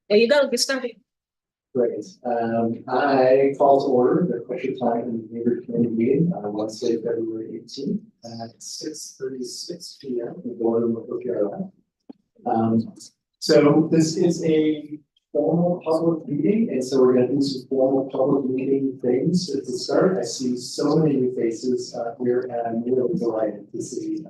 There you go, get started. Great. I call to order the question time and behavior committee meeting on Wednesday, February 18th at 6:36 p.m. in the boardroom of OPRI. So this is a formal public meeting, and so we're going to do some formal public meeting things at the start. I see so many new faces here, and I'm really delighted to see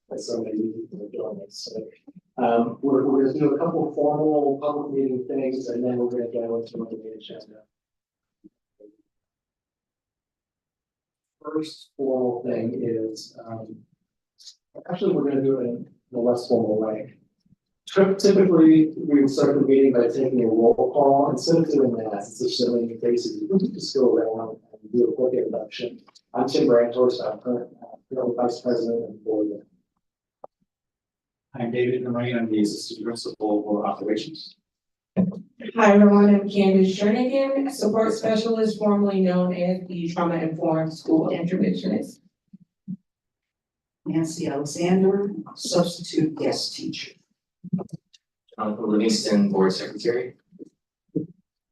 that so many new people are joining us. So, we're going to do a couple of formal public meeting things, and then we're going to go into the main agenda. First formal thing is, actually, we're going to do it in a less formal way. Typically, we would start the meeting by taking a roll call. Instead of doing that, since there's so many faces, we can just go around and do a quick introduction. I'm Tim Brantos, I'm currently Vice President of the board. I'm David Marine, I'm the Assistant Principal for Operations. Hi everyone, I'm Candace Jernigan, Support Specialist, formerly known as the Trauma Informed School Interventionist. Nancy Alexander, Substitute Guest Teacher. Jonathan Livingston, Board Secretary.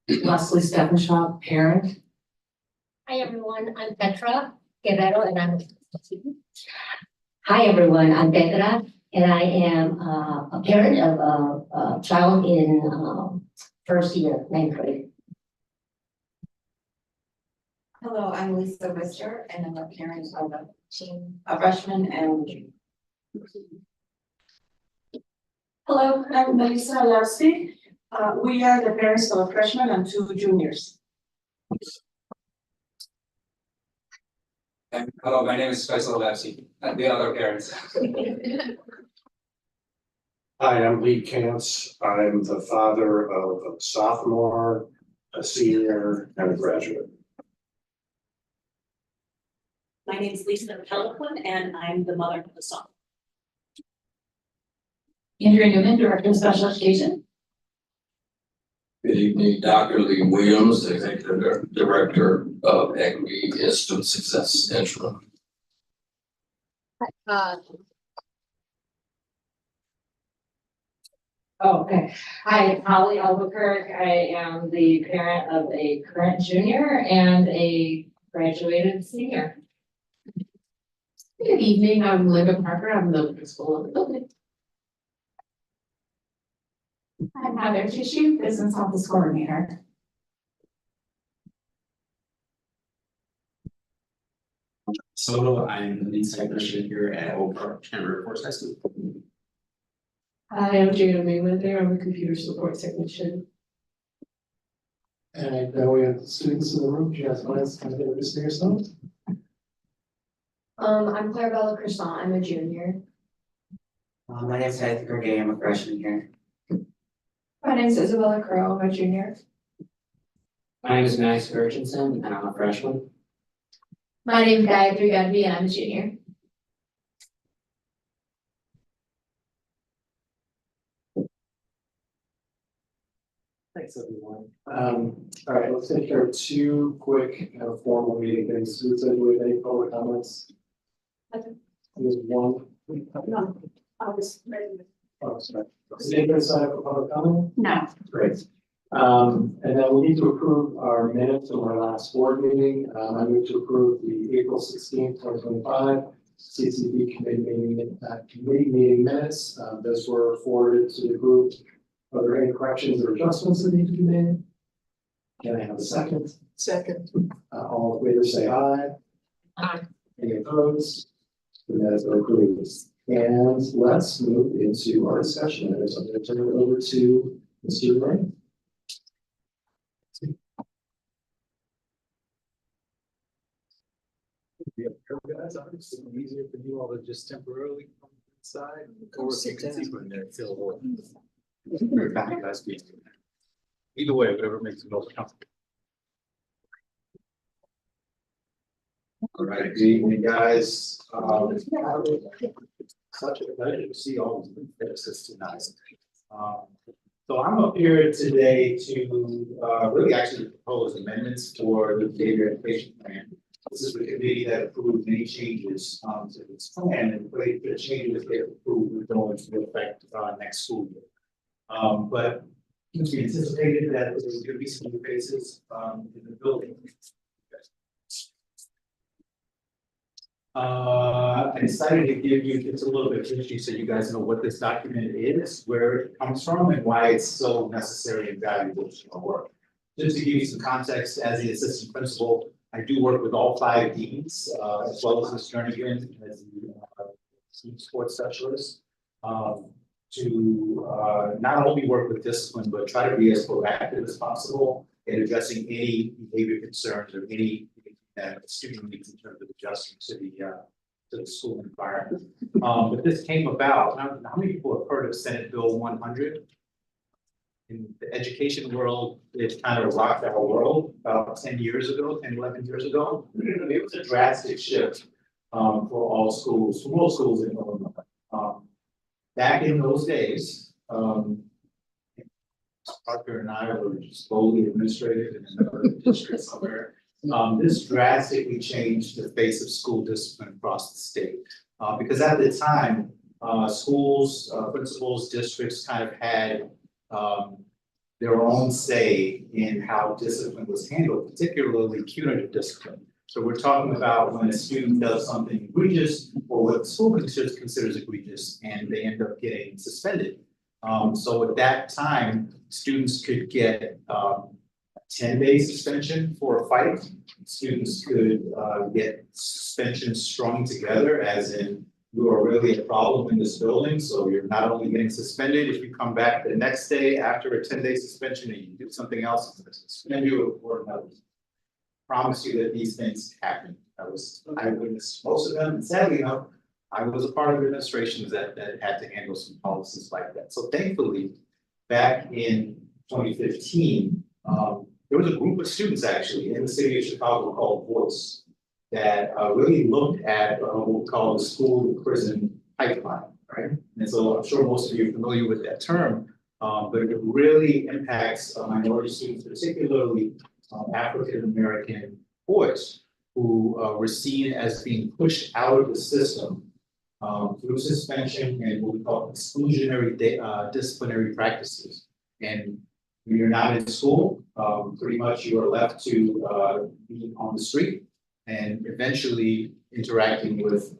Leslie Stephenshop, Parent. Hi everyone, I'm Petra Guerrero and I'm Hi everyone, I'm Petra and I am a parent of a child in first year, 9th grade. Hello, I'm Lisa Wister and I'm a parent of a freshman and junior. Hello, I'm Melissa Lasky. We are the parents of a freshman and 2 juniors. Hello, my name is Faisal Lapsi, and the other parents. Hi, I'm Lee Kantz. I'm the father of a sophomore, a senior, and a graduate. My name is Lisa Pelican and I'm the mother of the son. Andrea Newman, Director of Special Education. Good evening, Dr. Lee Williams, Executive Director of Equity and Student Success Interim. Okay. Hi, Holly Albuquerque. I am the parent of a current junior and a graduated senior. Good evening, I'm Linda Parker. I'm the principal of the building. I'm Heather Tissue, Business Office Coordinator. So I'm the lead technician here at Oak Park Chandler Forest High School. Hi, I'm Jada Mayweather. I'm a computer support technician. And I know we have students in the room. Do you guys want to introduce yourself? I'm Clarabella Croissant, I'm a junior. My name is Heather Gay, I'm a freshman here. My name is Isabella Crow, I'm a junior. My name is Max Urchinson, and I'm a freshman. My name is Gayatri Gadvi and I'm a junior. Thanks, everyone. All right, let's take care of 2 quick formal meeting things. Susan, do we have any public comments? There's one. No, I was ready. Oh, sorry. Is anybody sign up for public comment? No. Great. And then we need to approve our minutes of our last board meeting. I move to approve the April 16th, 2025 CCB committee meeting minutes. Those were forwarded to the group. Are there any corrections or adjustments that need to be made? Can I have a second? Second. All in favor say aye. Aye. Any opposed? The minutes are approved. And let's move into our discussion. I'm going to turn it over to Mr. Ray. Guys, it's easier for you all to just temporarily come inside, or if you can see when they're filled. Either way, whatever makes you most comfortable. All right, good evening, guys. Such a pleasure to see all these faces tonight. So I'm up here today to really actually propose amendments for the behavior education plan. This is the committee that approved many changes to this plan, and the changes they approved will go into effect next school year. But We anticipated that there was gonna be some new faces, in the building. I decided to give you just a little bit of history so you guys know what this document is, where it comes from, and why it's so necessary and valuable to our work. Just to give you some context, as the assistant principal, I do work with all 5 deans, as well as Ms. Jernigan as the team sports specialist. To not only work with discipline, but try to be as proactive as possible in addressing any behavior concerns or any student needs in terms of adjusting to the school environment. But this came about, how many people have heard of Senate Bill 100? In the education world, it kind of rocked our world about 10 years ago, 10, 11 years ago. It was a drastic shift for all schools, for most schools in Illinois. Back in those days, Parker and I were just lowly administrative in another district somewhere. This drastically changed the face of school discipline across the state. Because at the time, schools, principals, districts kind of had their own say in how discipline was handled, particularly punitive discipline. So we're talking about when a student does something egregious or what the school considers egregious and they end up getting suspended. So at that time, students could get 10-day suspension for a fight. Students could get suspension strung together, as in you are really a problem in this building. So you're not only getting suspended, if you come back the next day after a 10-day suspension and you do something else, I'm going to suspend you for another. Promise you that these things happen. I witnessed most of them, and sadly enough, I was a part of administrations that had to handle some policies like that. So thankfully, back in 2015, there was a group of students actually in the city of Chicago called VOICE that really looked at what we call the school to prison pipeline, right? And so I'm sure most of you are familiar with that term, but it really impacts minority students, particularly African-American boys who were seen as being pushed out of the system through suspension and what we call exclusionary disciplinary practices. And when you're not in school, pretty much you are left to be on the street and eventually interacting with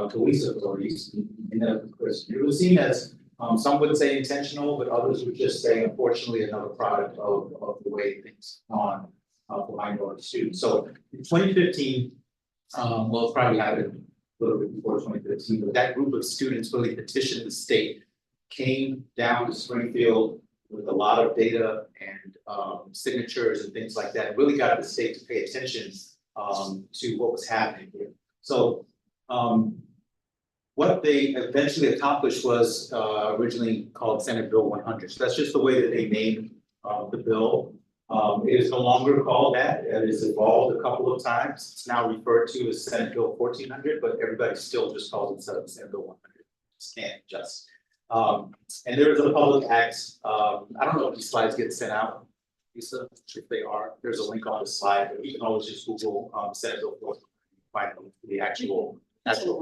police authorities in the prison. It was seen as some would say intentional, but others would just say, unfortunately, another product of the way things gone for minority students. So in 2015, well, it probably happened a little bit before 2015, but that group of students really petitioned the state, came down to Springfield with a lot of data and signatures and things like that, really got the state to pay attention to what was happening here. So what they eventually accomplished was originally called Senate Bill 100. So that's just the way that they named the bill. It is no longer called that. It has evolved a couple of times. It's now referred to as Senate Bill 1400, but everybody still just calls it Senate Bill 100. Just can't adjust. And there is a public act. I don't know if these slides get sent out, Lisa, if they are. There's a link on the slide, but you can always just Google Senate Bill 1400 and find the actual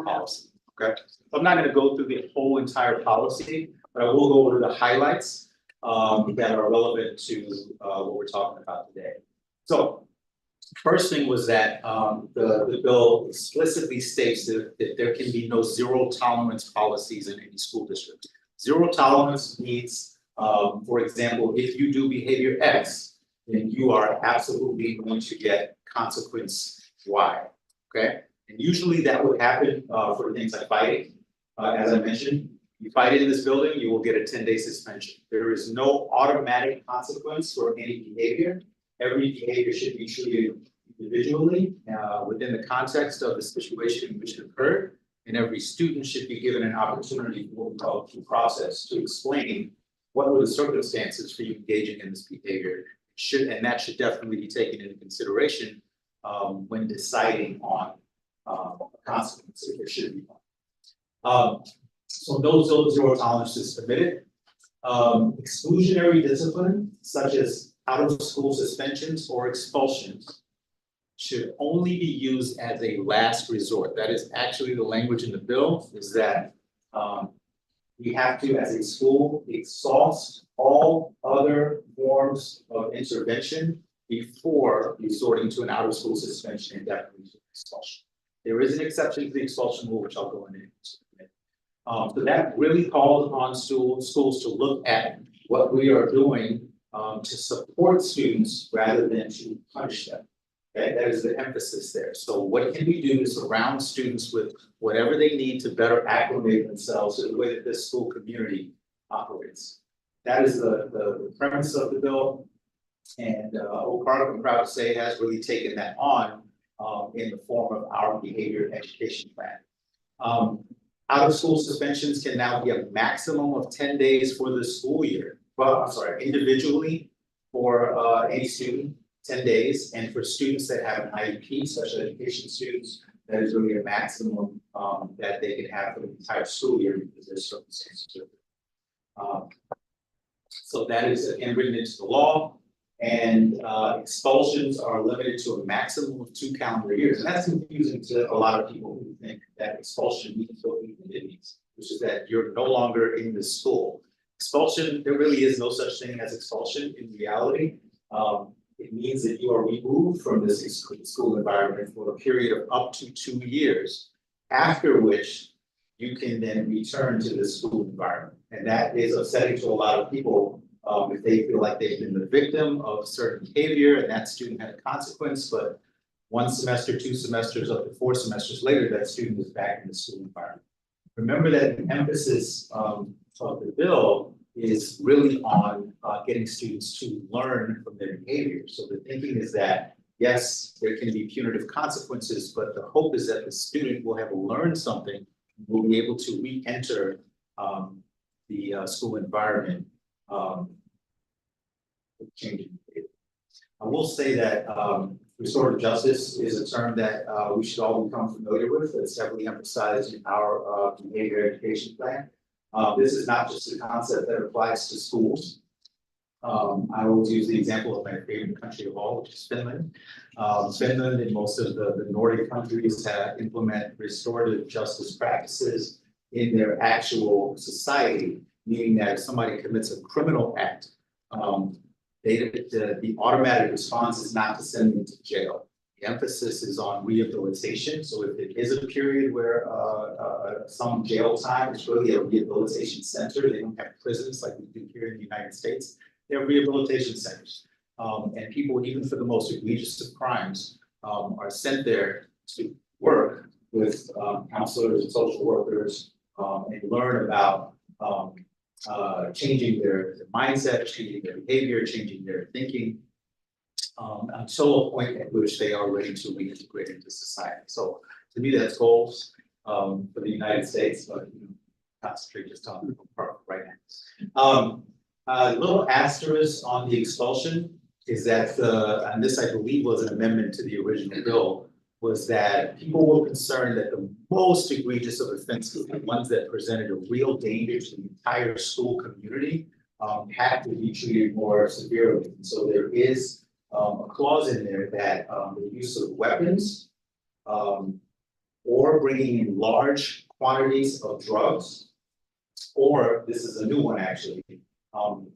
policy. Okay, so I'm not going to go through the whole entire policy, but I will go over the highlights that are relevant to what we're talking about today. So, first thing was that the bill explicitly states that there can be no zero tolerance policies in any school district. Zero tolerance means, for example, if you do behavior X, then you are absolutely going to get consequence Y. Okay. And usually that would happen for things like fighting. As I mentioned, you fight in this building, you will get a 10-day suspension. There is no automatic consequence for any behavior. Every behavior should be treated individually within the context of the situation in which it occurred. And every student should be given an opportunity for what we call due process to explain what were the circumstances for you engaging in this behavior. And that should definitely be taken into consideration when deciding on consequences, if there should be one. So those zero tolerance is permitted. Exclusionary discipline, such as out of school suspensions or expulsions, should only be used as a last resort. That is actually the language in the bill, is that we have to, as a school, exhaust all other forms of intervention before resorting to an out-of-school suspension and definitely expulsion. There is an exception to the expulsion rule, which I'll go into. So that really calls upon schools to look at what we are doing to support students rather than to punish them. Okay, that is the emphasis there. So what can we do to surround students with whatever they need to better acclimate themselves to the way that this school community operates? That is the premise of the bill. And Oak Park, I'm proud to say, has really taken that on in the form of our behavior and education plan. Out of school suspensions can now be a maximum of 10 days for the school year. Well, I'm sorry, individually for any student, 10 days. And for students that have an IEP, special education students, that is really a maximum that they can have for the entire school year because there's circumstances. So that is again written into the law. And expulsions are limited to a maximum of 2 calendar years. And that's confusing to a lot of people who think that expulsion means what it means, which is that you're no longer in the school. Expulsion, there really is no such thing as expulsion in reality. It means that you are removed from this school environment for a period of up to 2 years, after which you can then return to the school environment. And that is upsetting to a lot of people if they feel like they've been the victim of certain behavior and that student had a consequence, but 1 semester, 2 semesters, up to 4 semesters later, that student is back in the school environment. Remember that the emphasis of the bill is really on getting students to learn from their behavior. So the thinking is that, yes, there can be punitive consequences, but the hope is that the student will have learned something, and will be able to re-enter the school environment changing behavior. I will say that restorative justice is a term that we should all become familiar with. It's heavily emphasized in our behavior education plan. This is not just a concept that applies to schools. I will use the example of my favorite country of all, which is Finland. Finland and most of the Nordic countries have implement restorative justice practices in their actual society, meaning that if somebody commits a criminal act, the automatic response is not to send them to jail. The emphasis is on rehabilitation. So if it is a period where some jail time is really a rehabilitation center, they don't have prisons like we do here in the United States. They have rehabilitation centers. And people, even for the most egregious of crimes, are sent there to work with counselors and social workers and learn about changing their mindset, changing their behavior, changing their thinking, until a point at which they are ready to reintegrate into society. So to me, that's goals for the United States, but concentrate just on the part right now. A little asterisk on the expulsion is that and this I believe was an amendment to the original bill, was that people were concerned that the most egregious of offenses, the ones that presented a real danger to the entire school community, had to be treated more severely. And so there is a clause in there that the use of weapons or bringing in large quantities of drugs, or this is a new one actually,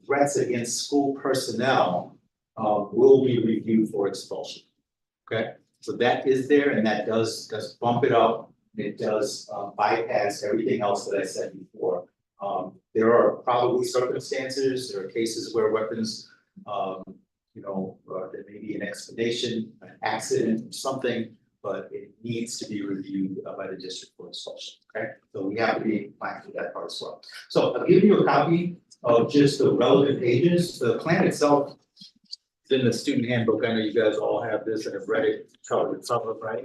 threats against school personnel will be reviewed for expulsion. Okay. So that is there, and that does bump it up. It does bypass everything else that I said before. There are probably circumstances, there are cases where weapons, there may be an explanation, an accident, something, but it needs to be reviewed by the district for expulsion. Okay, so we have to be mindful of that part as well. So I'll give you a copy of just the relevant pages. The plan itself is in the student handbook. I know you guys all have this and have read it, covered it some of, right?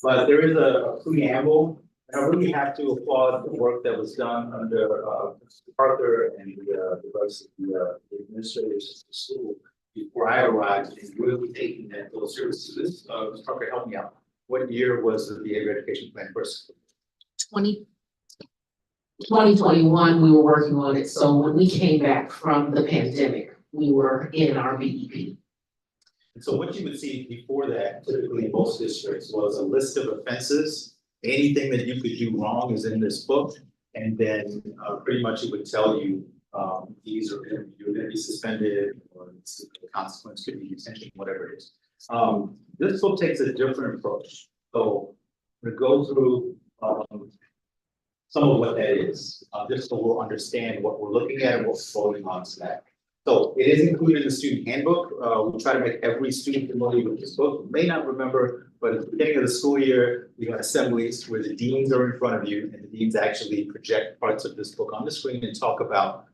But there is a preamble, and I really have to applaud the work that was done under Mr. Parker and the rest of the administrators of the school before I arrived, and really taking that those services. This Mr. Parker, help me out. What year was the behavior education plan first? 2021, we were working on it. So when we came back from the pandemic, we were in our BEP. And so what you would see before that, typically in most districts, was a list of offenses. Anything that you could do wrong is in this book. And then pretty much it would tell you, you're gonna be suspended, or the consequence could be detention, whatever it is. This book takes a different approach. So we go through some of what that is, just so we'll understand what we're looking at and what's voting on today. So it is included in the student handbook. We try to make every student familiar with this book. You may not remember, but at the beginning of the school year, we have assemblies where the deans are in front of you, and the deans actually project parts of this book on the screen and talk about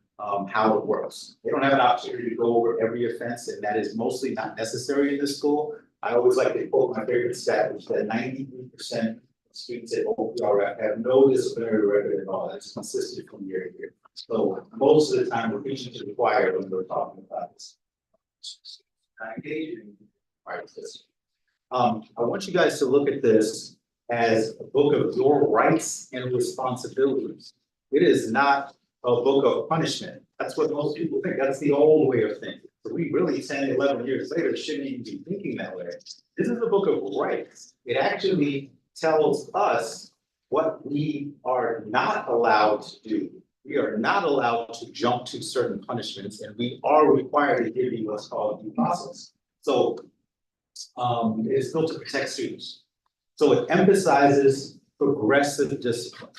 how it works. They don't have an opportunity to go over every offense, and that is mostly not necessary in this school. I always like to quote my favorite stat, which is that 93% of students at OPRF have no disciplinary record at all. That's consistent from year to year. So most of the time, we're preaching to the choir when we're talking about this. Engaging. I want you guys to look at this as a book of your rights and responsibilities. It is not a book of punishment. That's what most people think. That's the old way of thinking. So we really 10, 11 years later shouldn't even be thinking that way. This is a book of rights. It actually tells us what we are not allowed to do. We are not allowed to jump to certain punishments, and we are required to give you what's called due process. So it's built to protect students. So it emphasizes progressive discipline.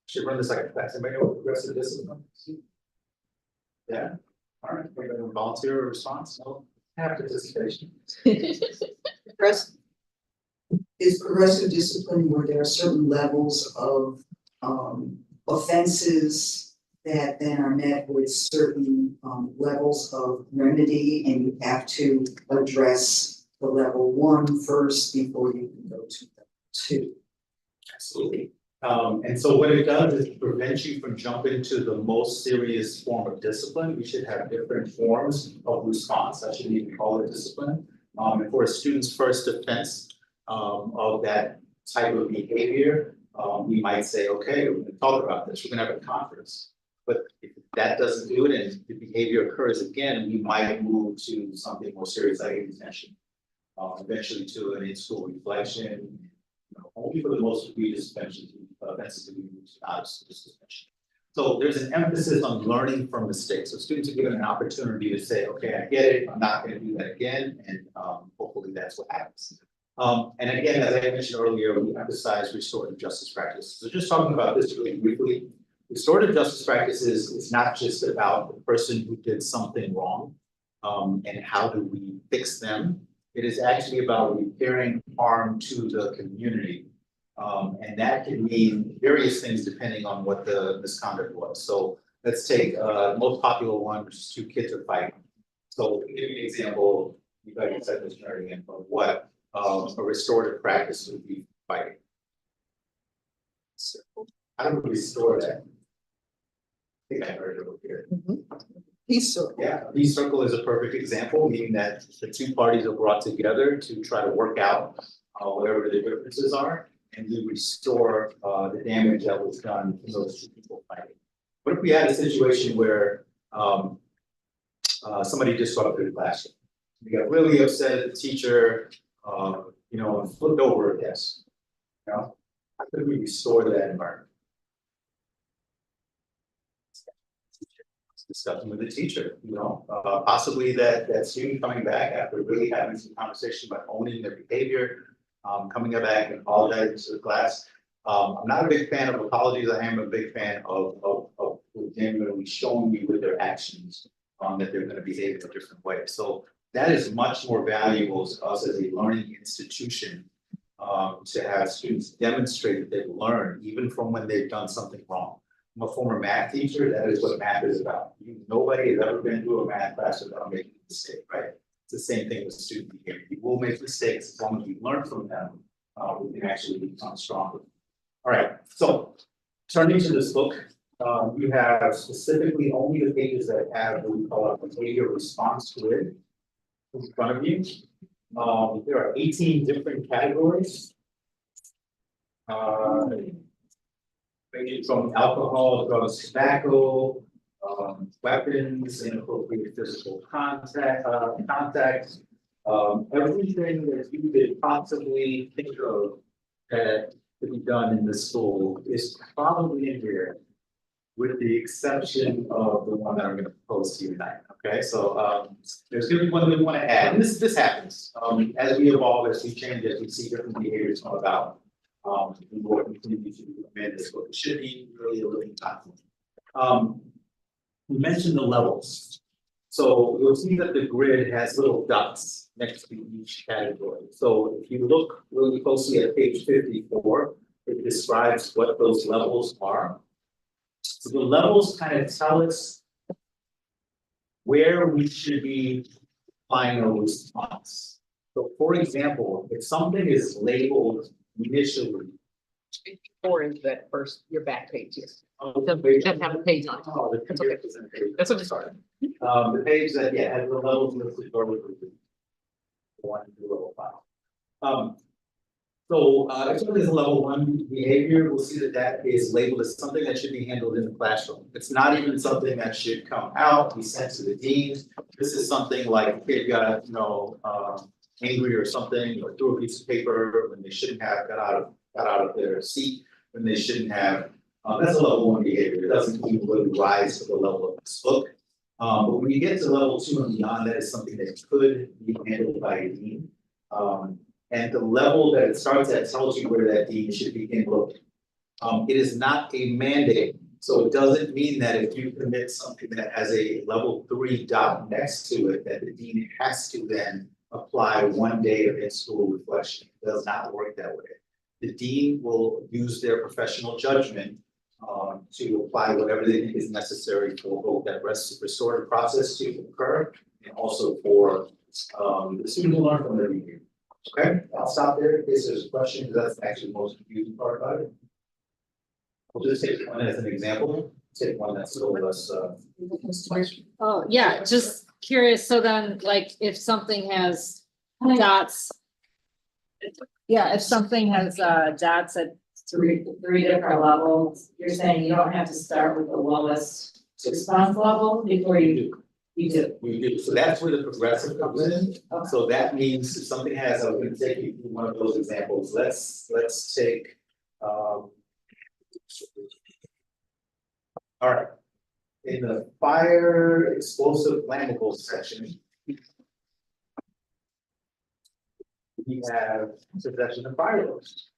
Should run this like a class. Anybody know what progressive discipline is? Yeah. All right. Anybody want to volunteer a response? No. Have participation. Is progressive discipline where there are certain levels of offenses that then are met with certain levels of remedy, and you have to address the level 1 first before you can go to level 2. Absolutely. And so what it does is prevent you from jumping to the most serious form of discipline. We should have different forms of response. I shouldn't even call it discipline. And for a student's first offense of that type of behavior, we might say, okay, we're gonna talk about this, we're gonna have a conference. But if that doesn't do it and the behavior occurs again, we might move to something more serious like detention. Eventually to an in-school reflection. Only for the most egregious offenses to be moved out of school suspension. So there's an emphasis on learning from mistakes. So students are given an opportunity to say, okay, I get it, I'm not going to do that again, and hopefully that's what happens. And again, as I mentioned earlier, we emphasize restorative justice practices. So just talking about this really briefly, restorative justice practices is not just about the person who did something wrong and how do we fix them. It is actually about repairing harm to the community. And that can mean various things depending on what the misconduct was. So let's take the most popular one, which is 2 kids are fighting. So to give you an example, you guys said this again, of what a restorative practice would be fighting. So how do we restore that? I think I heard it over here. Peace circle. Yeah, a peace circle is a perfect example, meaning that the 2 parties are brought together to try to work out whatever the differences are, and we restore the damage that was done to those 2 people fighting. What if we had a situation where somebody disrupted the classroom? We got really upset at the teacher, and flipped over a desk. How could we restore that environment? Discussion with the teacher, possibly that student coming back after really having some conversation about owning their behavior, coming back and apologizing to the class. I'm not a big fan of apologies. I am a big fan of genuinely showing you with their actions that they're going to behave in a different way. So that is much more valuable to us as a learning institution to have students demonstrate that they've learned even from when they've done something wrong. I'm a former math teacher. That is what math is about. Nobody has ever been to a math class without making a mistake, right? It's the same thing with student behavior. You will make mistakes as long as we learn from them. We can actually become stronger. All right. So turning to this book, you have specifically only the pages that have what we call a behavior response grid in front of you. There are 18 different categories. Ranging from alcohol, drugs, tobacco, weapons, inappropriate physical contact, everything that you could possibly think of that to be done in the school is probably in here. With the exception of the one that I'm gonna propose to you tonight, okay? So, there's gonna be one that we wanna add, and this happens, as we evolve, as we change, as we see different behaviors come about. We will continue to amend this, but it should be really a living document. We mentioned the levels. So you'll see that the grid has little dots next to each category. So if you look really closely at page 54, it describes what those levels are. So the levels kind of tell us where we should be applying a response. So for example, if something is labeled initially. Or is that first, your back page, yes. The page- Doesn't have a page on it. Oh, the That's okay. page isn't page. That's okay. Sorry. The page that, yeah, has the levels listed or with one through level 5. So, if something is a level 1 behavior, we'll see that that is labeled as something that should be handled in the classroom. It's not even something that should come out, be sent to the deans. This is something like a kid got, angry or something, or threw a piece of paper when they shouldn't have, got out of their seat when they shouldn't have. That's a level 1 behavior. It doesn't even really rise to the level of this book. But when you get to level 2 and beyond, that is something that could be handled by a dean. And the level that it starts at tells you where that dean should be handled. It is not a mandate, so it doesn't mean that if you commit something that has a level 3 dot next to it, that the dean has to then apply 1 day of in-school reflection. It does not work that way. The dean will use their professional judgment to apply whatever they think is necessary for both that restorative process to occur and also for the student to learn from their behavior. Okay, I'll stop there in case there's a question, because that's actually the most confusing part about it. We'll just take one as an example, take one that's a little less Oh, yeah, just curious, so then, like, if something has dots. Yeah, if something has dots at three different levels, you're saying you don't have to start with the lowest response level before you do. We do, so that's where the progressive comes in. So that means if something has, I'm gonna take you through one of those examples, let's take. All right. In the fire explosive flammables section. We have possession of fireworks.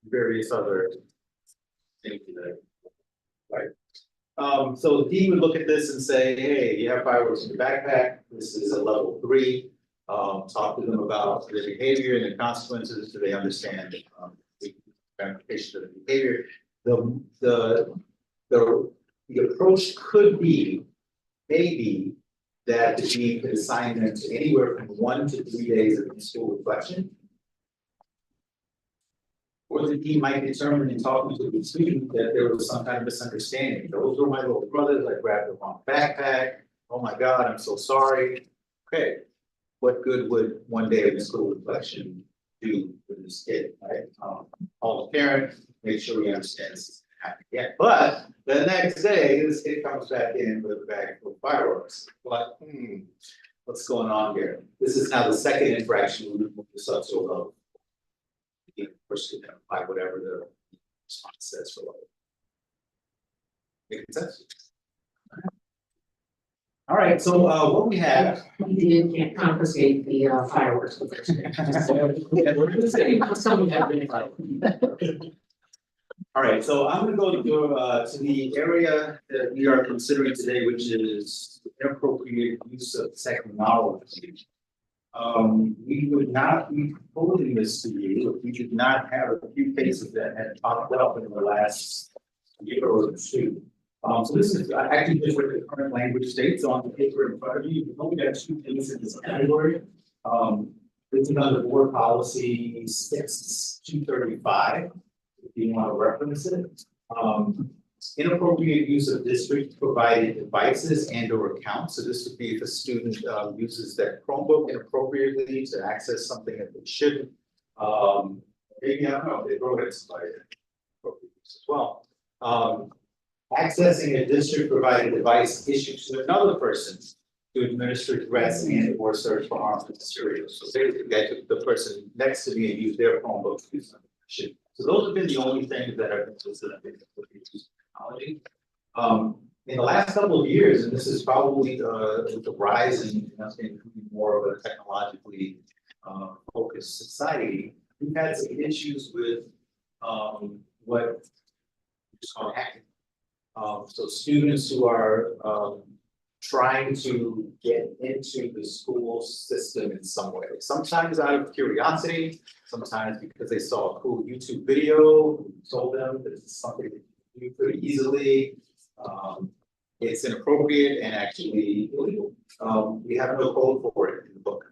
Various other things that, right? So the dean would look at this and say, hey, you have fireworks in your backpack, this is a level 3. Talk to them about their behavior and the consequences, so they understand the ramifications of the behavior. The approach could be, maybe, that the dean could assign them to anywhere from 1 to 3 days of in-school reflection. Or the dean might determine in talking to the student that there was some kind of misunderstanding. Those were my little brothers, I grabbed the wrong backpack. Oh my God, I'm so sorry. Okay, what good would 1 day of in-school reflection do for this kid, right? Call the parent, make sure he understands this happening again. But the next day, this kid comes back in with a bag full of fireworks. Like, what's going on here? This is now the second infraction we move this up to a level. The person can apply whatever the response says for level. Make sense? All right, so what we have. We can't confiscate the fireworks. Some of have been. All right, so I'm gonna go to the area that we are considering today, which is inappropriate use of technology. We would not be proposing this to you if we did not have a few cases that had popped up in the last year or two. So this is actually just what the current language states on the paper in front of you. We've only got 2 cases in this category. This is under board policy 6235. If you want to reference it. Inappropriate use of district provided devices and or accounts. So this would be if a student uses that Chromebook inappropriately to access something that they shouldn't. Maybe, I don't know, they throw it at somebody as well. Accessing a district provided device issued to another person to administer threats and or search for harmful materials. So basically, the person next to me and use their Chromebook to do something. should. So those have been the only things that have been consistent with technology. In the last couple of years, and this is probably with the rise in us becoming more of a technologically focused society, we've had some issues with what is called hacking. So students who are trying to get into the school system in some way, sometimes out of curiosity, sometimes because they saw a cool YouTube video, told them that this is something that you can do pretty easily. It's inappropriate and actually illegal. We have no code for it in the book.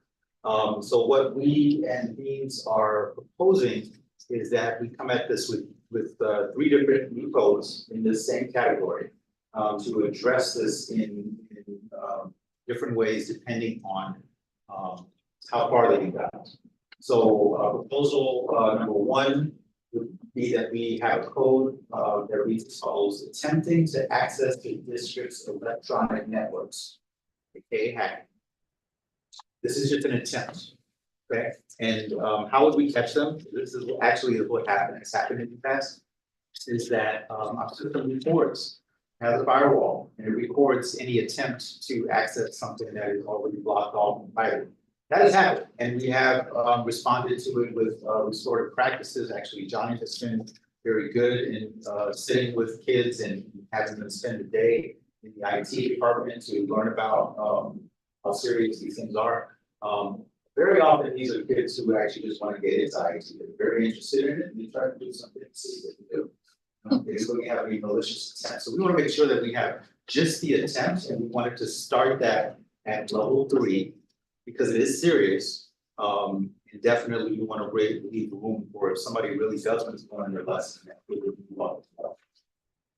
So what we and Deans are proposing is that we come at this with 3 different new codes in this same category to address this in different ways depending on how far they got. So proposal number 1 would be that we have a code that reads as follows: attempting to access the district's electronic networks, aka hacking. This is just an attempt, okay? And how would we catch them? This is actually what happened, has happened in the past, is that our system records, has a firewall, and it records any attempt to access something that is already blocked off entirely. That has happened, and we have responded to it with restorative practices. Actually, Johnny has been very good in sitting with kids and having them spend a day in the IT department to learn about how serious these things are. Very often, these are kids who actually just want to get into IT. They're very interested in it, and they try to do something to see what they do. They just don't have any malicious intent. So we want to make sure that we have just the attempt, and we wanted to start that at level 3. Because it is serious, and definitely we want to leave room for if somebody really does want to learn their lesson, that we would move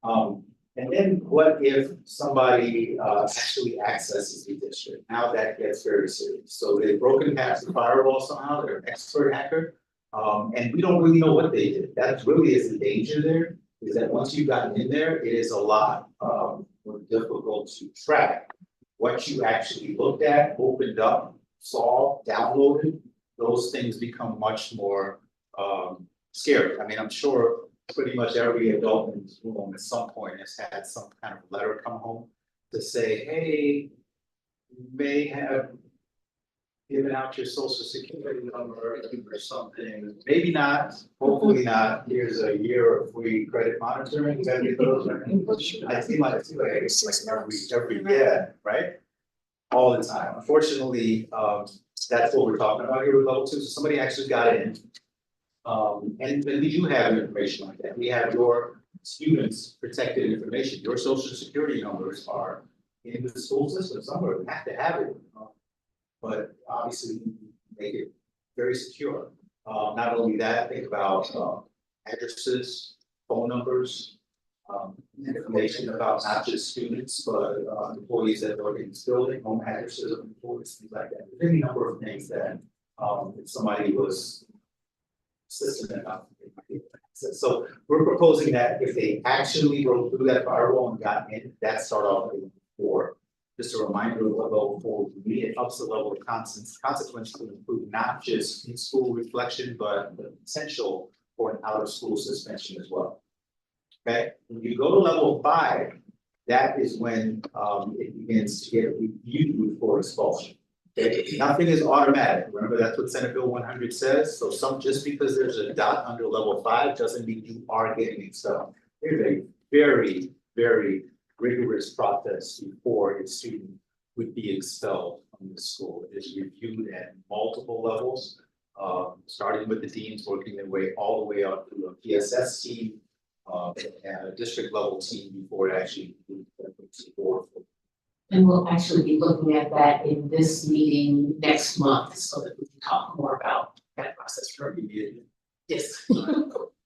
on. And then what if somebody actually accesses the district? Now that gets very serious. So they've broken past the firewall somehow, they're an expert hacker, and we don't really know what they did. That really is the danger there, is that once you've gotten in there, it is a lot more difficult to track what you actually looked at, opened up, saw, downloaded. Those things become much more scary. I mean, I'm sure pretty much every adult in this room at some point has had some kind of letter come home to say, hey, you may have given out your social security number or something. Maybe not, hopefully not. Here's a year of free credit monitoring. You gotta get those. I see like every yeah, right? All the time. Unfortunately, that's what we're talking about here with level 2. So somebody actually got in. And we do have information like that. We have your students' protected information. Your social security numbers are in the school system somewhere. We have to have it. But obviously make it very secure. Not only that, think about addresses, phone numbers, information about not just students, but employees that work in this building, home addresses of employees, things like that. There's any number of things that if somebody was persistent enough, they might be able to access. So we're proposing that if they actually broke through that firewall and got in, that start off at level 4. Just a reminder of what level 4 would be. It ups the level of consequences to include not just in-school reflection, but the potential for an out-of-school suspension as well. Okay, when you go to level 5, that is when it begins to get reviewed for expulsion. Okay? Nothing is automatic. Remember, that's what Senate Bill 100 says. So just because there's a dot under level 5 doesn't mean you are getting expelled. There's a very, very rigorous process before a student would be expelled from the school. It is reviewed at multiple levels, starting with the deans, working their way all the way up to a PSS team, and a district level team before it actually moves to the board. And we'll actually be looking at that in this meeting next month, so that we can talk more about that process for you. Yes.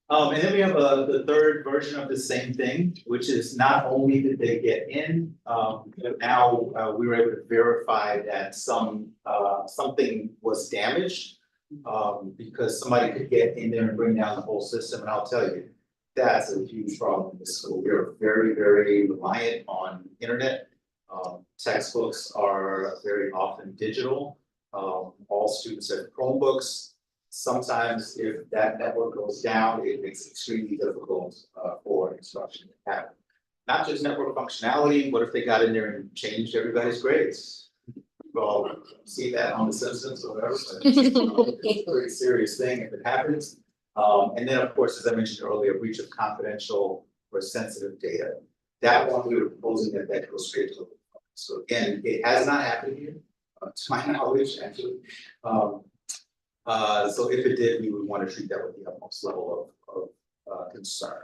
And then we have the third version of the same thing, which is not only did they get in, but now we were able to verify that something was damaged because somebody could get in there and bring down the whole system. And I'll tell you, that's a huge problem in this school. We're very, very reliant on internet. Textbooks are very often digital. All students have Chromebooks. Sometimes if that network goes down, it makes it extremely difficult for instruction to happen. Not just network functionality, what if they got in there and changed everybody's grades? Well, see that on The Simpsons or whatever, but it's a very serious thing if it happens. And then, of course, as I mentioned earlier, breach of confidential or sensitive data. That one, we were proposing that goes straight to the. So again, it has not happened here, to my knowledge, actually. So if it did, we would want to treat that with the utmost level of concern.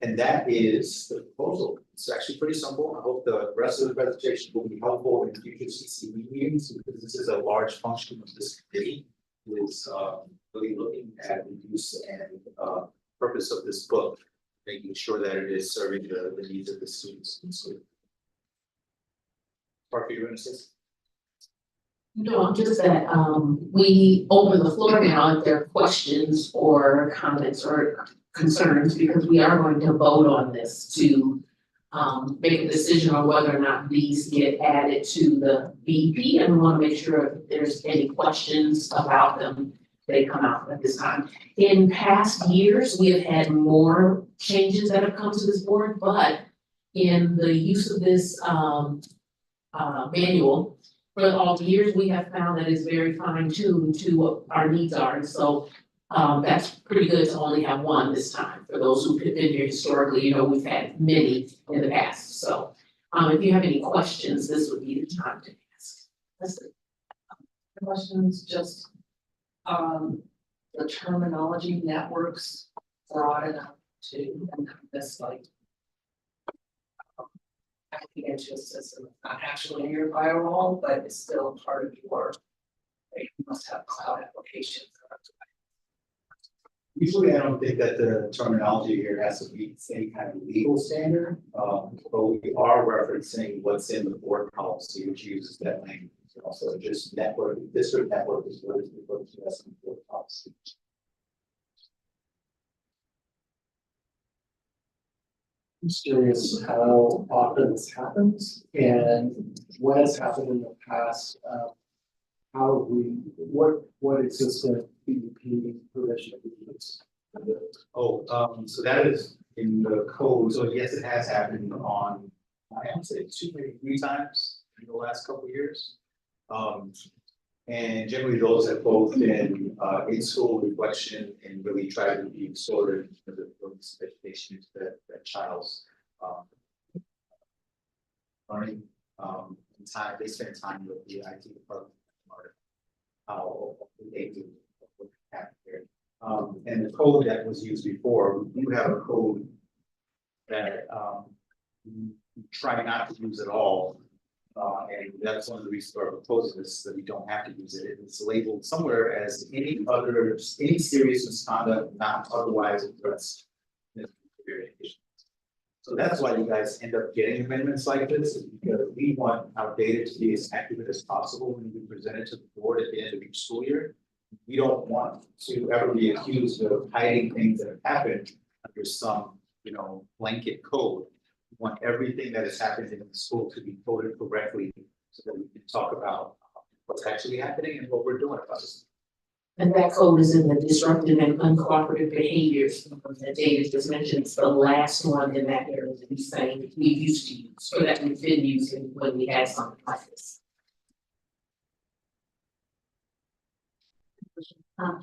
And that is the proposal. It's actually pretty simple. I hope the rest of the presentation will be helpful in future CCB meetings, because this is a large function of this committee, is really looking at the use and purpose of this book, making sure that it is serving the needs of the students. So, Parker, you're going to say? No, just that, we open the floor now if there are questions or comments or concerns, because we are going to vote on this to make a decision on whether or not these get added to the BP, and we want to make sure if there's any questions about them, they come out at this time. In past years, we have had more changes that have come to this board, but in the use of this manual, for all the years, we have found that it's very fine tuned to what our needs are, and so that's pretty good to only have one this time. For those who've been here historically, you know, we've had many in the past, so if you have any questions, this would be the time to ask. That's it. Questions, just, the terminology networks broad enough to encompass like. Hacking into a system, it's not actually in your firewall, but it's still part of your, like, you must have cloud applications. Usually, I don't think that the terminology here has to be any kind of legal standard, but we are referencing what's in the board policy, which uses that language. Also, just network, district network is what is referred to as the board policy. I'm curious how often this happens and when it's happened in the past, how we, what existing BEP provision we use. Oh, so that is in the code, so yes, it has happened on, I would say 2, maybe 3 times in the last couple of years. And generally those have both been in-school reflection and really try to be sort of the education into that child's learning time. They spend time with the IT department, how they do what happened here. And the code that was used before, we do have a code that we try not to use at all. And that's one of the reasons for our proposal is that we don't have to use it. It's labeled somewhere as any serious misconduct not otherwise addressed. So that's why you guys end up getting amendments like this, is because we want our data to be as accurate as possible when we present it to the board at the end of each school year. We don't want to ever be accused of hiding things that have happened under some, blanket code. We want everything that is happening in the school to be coded correctly so that we can talk about what's actually happening and what we're doing about it. And that code is in the disruptive and uncooperative behaviors that David just mentioned. It's the last one in that area that he's saying we used to use, or that we've been using when we had something like this.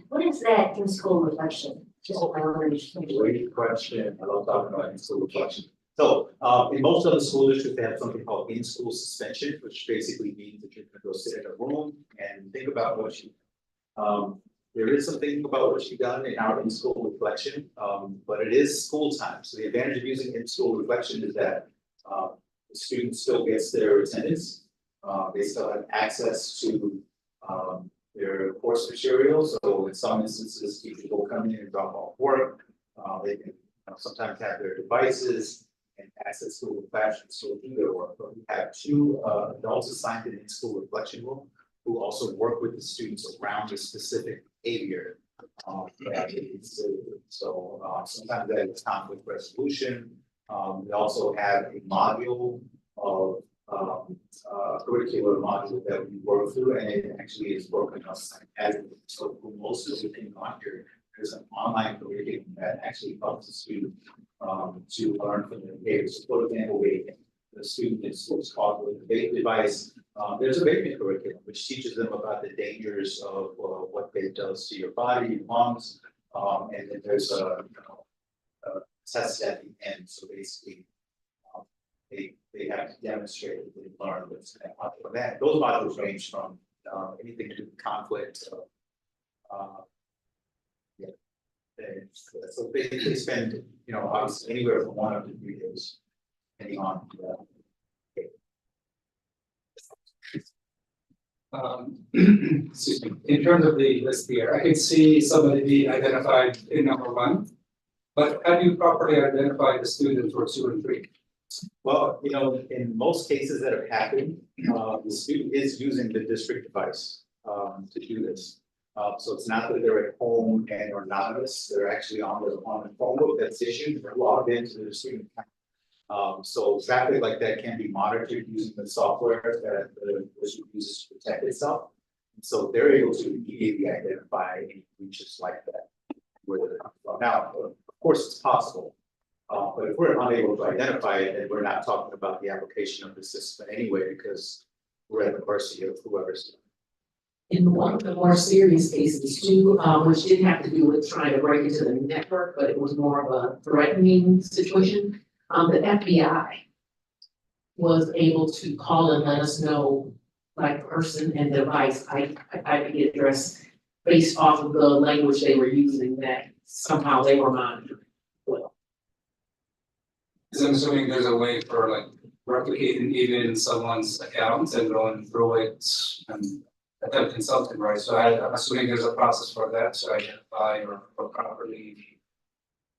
What is that in-school reflection? Just my own understanding. Great question. I love talking about in-school reflection. So in most of the school districts, they have something called in-school suspension, which basically means that you're going to go sit in a room and think about what you. There is something about what you've done in our in-school reflection, but it is school time. So the advantage of using in-school reflection is that the student still gets their attendance. They still have access to their course materials. So in some instances, teachers will come in and drop off work. They can sometimes have their devices and access to the classroom to still do their work. But we have 2 adults assigned to the in-school reflection room who also work with the students around the specific behavior. So sometimes that is conflict resolution. We also have a module of curricular module that we work through, and it actually is broken up as, so for most of the thing on here, there's an online curriculum that actually helps the student to learn from their behaviors. For example, the student is called with a vape device. There's a vaping curriculum which teaches them about the dangers of what vape does to your body, your lungs, and then there's a test at the end. So basically, they have to demonstrate that they learn what's in that. Those modules range from anything to do with conflict. So they spend, obviously anywhere from 1 up to 3 days, depending on. Excuse me, in terms of the list here, I can see somebody being identified in number 1. But how do you properly identify the students for 2 and 3? Well, in most cases that have happened, the student is using the district device to do this. So it's not that they're at home and are anonymous, they're actually on the phone book that's issued, they're logged into the student account. So traffic like that can be monitored using the software that the district uses to protect itself. And so they're able to immediately identify any breaches like that. Where they're coming from. Now, of course, it's possible. But if we're unable to identify it, then we're not talking about the application of the system anyway, because we're at the mercy of whoever's. In one of the more serious cases too, which didn't have to do with trying to break into the network, but it was more of a threatening situation. The FBI was able to call and let us know, like, person and device IP address based off of the language they were using, that somehow they were monitoring. Well, Because I'm assuming there's a way for like replicating even someone's account and going through it and attempting something, right? So I'm assuming there's a process for that to identify or properly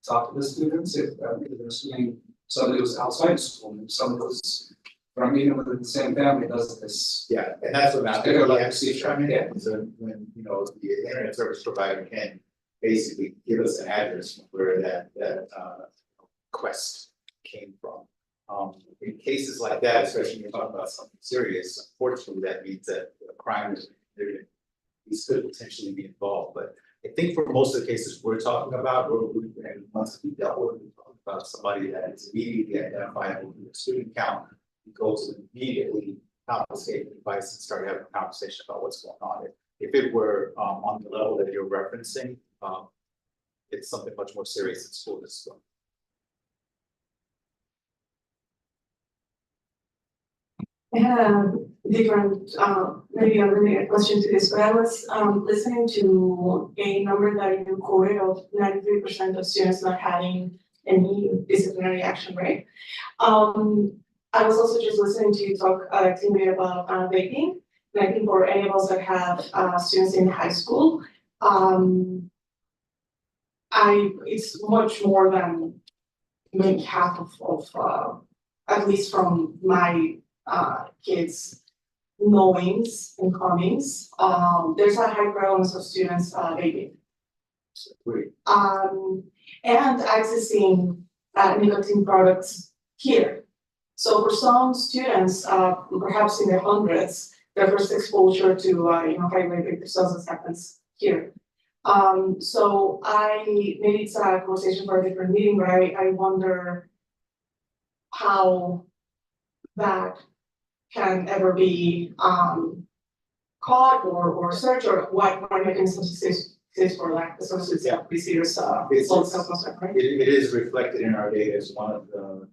talk to the students. If I'm assuming somebody was outside school, maybe somebody was from even within the same family does this. Yeah, and that's what I'm They're like, actually trying to get. So when, the internet service provider can basically give us an address where that request came from. In cases like that, especially when you're talking about something serious, unfortunately, that means that a crime is committed. These could potentially be involved, but I think for most of the cases we're talking about, and once we dealt with, we're talking about somebody that is immediately identifiable in the student count, who goes and immediately confiscate the device and start having a conversation about what's going on. If it were on the level that you're referencing, it's something much more serious in school discipline. I have different, maybe a related question to this, but I was listening to a number that you quoted of 93% of students not having any disciplinary action, right? I was also just listening to you talk to me about vaping, and I think for any of us that have students in high school, it's much more than maybe half of at least from my kids' knowings and comings. There's a high prevalence of students vaping. And accessing nicotine products here. So for some students, perhaps in their hundreds, their first exposure to high vaping substance happens here. So maybe it's a conversation for a different meeting, but I wonder how that can ever be caught or searched, or what mechanisms exist for that associated with pretty serious self-concern, right? It is reflected in our data as one of the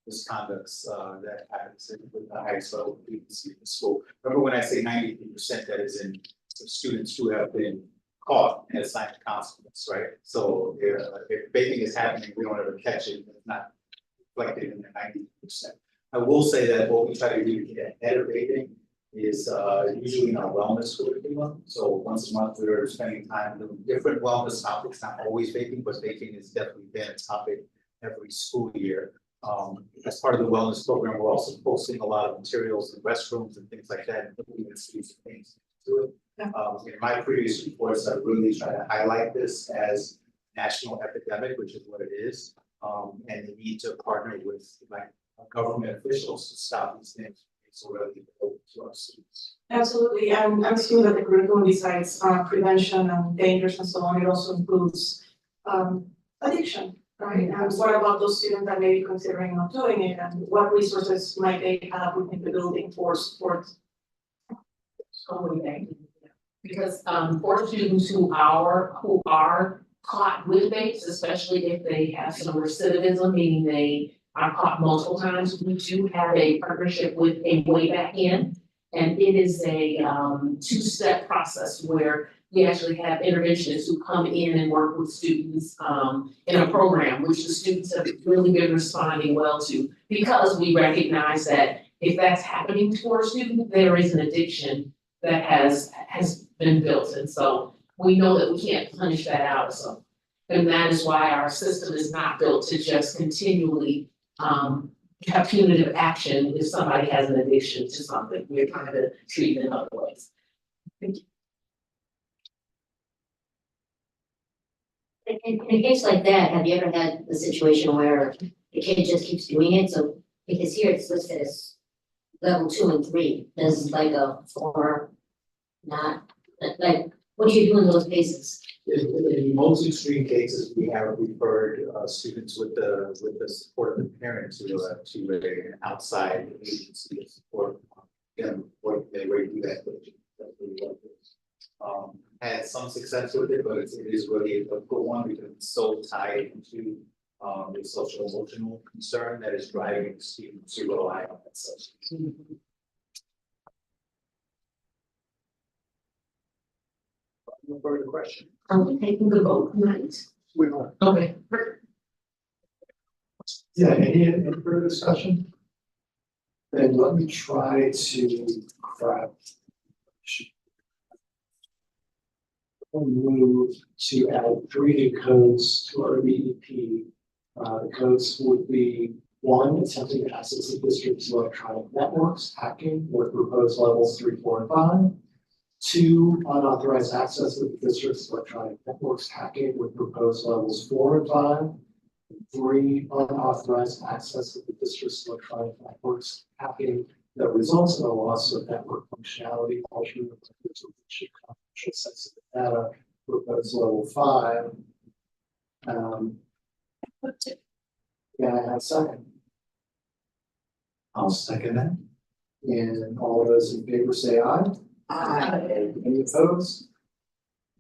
misconducts that happens with the highest level of frequency in the school. Remember when I say 93%, that is in students who have been caught and assigned a consequence, right? So if vaping is happening, we don't ever catch it, it's not reflected in the 90%. I will say that what we try to do to get ahead of vaping is usually in our wellness curriculum. So once a month, we're spending time doing different wellness topics, not always vaping, but vaping has definitely been a topic every school year. As part of the wellness program, we're also posting a lot of materials in restrooms and things like that, and looking at students and things to it. In my previous reports, I really try to highlight this as national epidemic, which is what it is, and the need to partner with government officials to stop these things so that they go to our students. Absolutely, and I'm assuming that the curriculum besides prevention and dangers and so on, it also includes addiction, right? And what about those students that may be considering not doing it, and what resources might they have within the building for support? Because for students who are caught with vapes, especially if they have some recidivism, meaning they are caught multiple times, we do have a partnership with a Way Back In. And it is a two-step process where we actually have interventionists who come in and work with students in a program, which the students have really been responding well to, because we recognize that if that's happening to our student, there is an addiction that has been built. And so we know that we can't punish that out. So, and that is why our system is not built to just continually have punitive action if somebody has an addiction to something. We're trying to treat it in other ways. Thank you. In a case like that, have you ever had a situation where the kid just keeps doing it? So, because here it's listed as level 2 and 3, does like a 4 not, like, what do you do in those cases? In most extreme cases, we have referred students with the support of the parent to an outside agency of support. What they would do that. Had some success with it, but it is really a difficult one because it's so tied into the social emotional concern that is driving students to rely on that substance. No further question. Are we taking the vote tonight? We are. Okay. Yeah, any further discussion? Then let me try to craft. We'll move to add 3 new codes to our BEP. The codes would be 1, attempting to access the district's electronic networks, hacking with proposed levels 3, 4, and 5. 2, unauthorized access to the district's electronic networks, hacking with proposed levels 4 and 5. 3, unauthorized access to the district's electronic networks, hacking that results in a loss of network functionality, altering the confidential sensitive data, proposed level 5. Yeah, I have a second. I'll second that. And all those in favor say aye. Aye. Any opposed?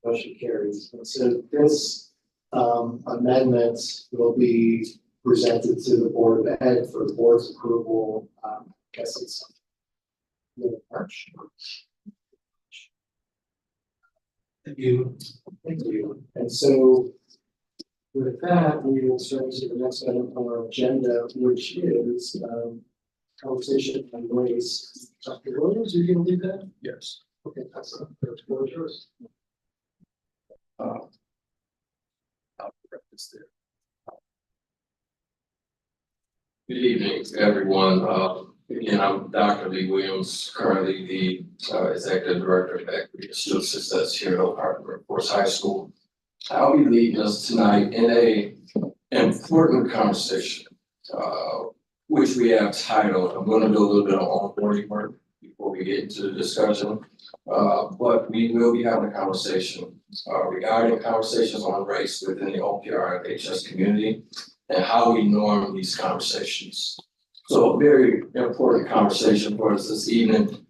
Motion carries. And so this amendment will be presented to the Board of Ed for the board's approval. I guess it's in March. Thank you. Thank you. And so with that, we will turn to the next item on our agenda, which is conversation on race. Dr. Williams, are you going to lead that? Yes. Okay, that's the floor is yours. I'll correct this there. Good evening, everyone. Again, I'm Dr. Lee Williams, currently the Executive Director of Equity and Student Success here at Oak Harbor Workforce High School. I'll be leading us tonight in an important conversation, which we have titled, I'm going to do a little bit of onboarding work before we get into the discussion, but we will be having a conversation regarding conversations on race within the OPR and HS community and how we norm these conversations. So a very important conversation for us this evening.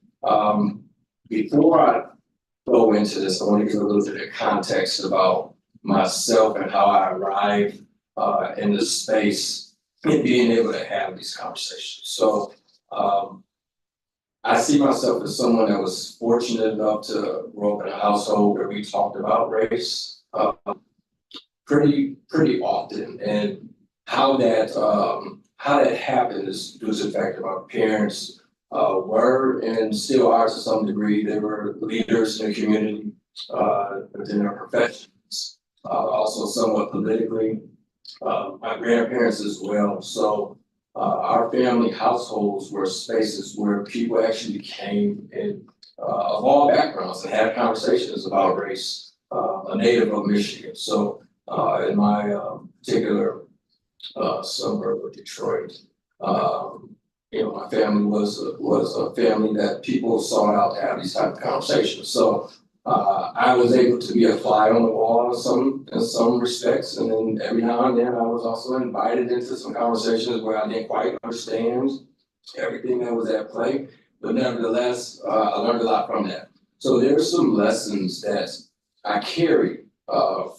Before I go into this, I want to give a little bit of context about myself and how I arrived in this space and being able to have these conversations. So I see myself as someone that was fortunate enough to grow up in a household where we talked about race pretty often, and how that happened is due to the fact that my parents were and still are to some degree. They were leaders in the community within their professions, also somewhat politically. My grandparents as well. So our family households were spaces where people actually came in of all backgrounds and had conversations about race, a native of Michigan. So in my particular suburb of Detroit, My family was a family that people sought out to have these type of conversations. So I was able to be a fly on the wall in some respects, and then every now and then I was also invited into some conversations where I didn't quite understand everything that was at play. But nevertheless, I learned a lot from that. So there are some lessons that I carry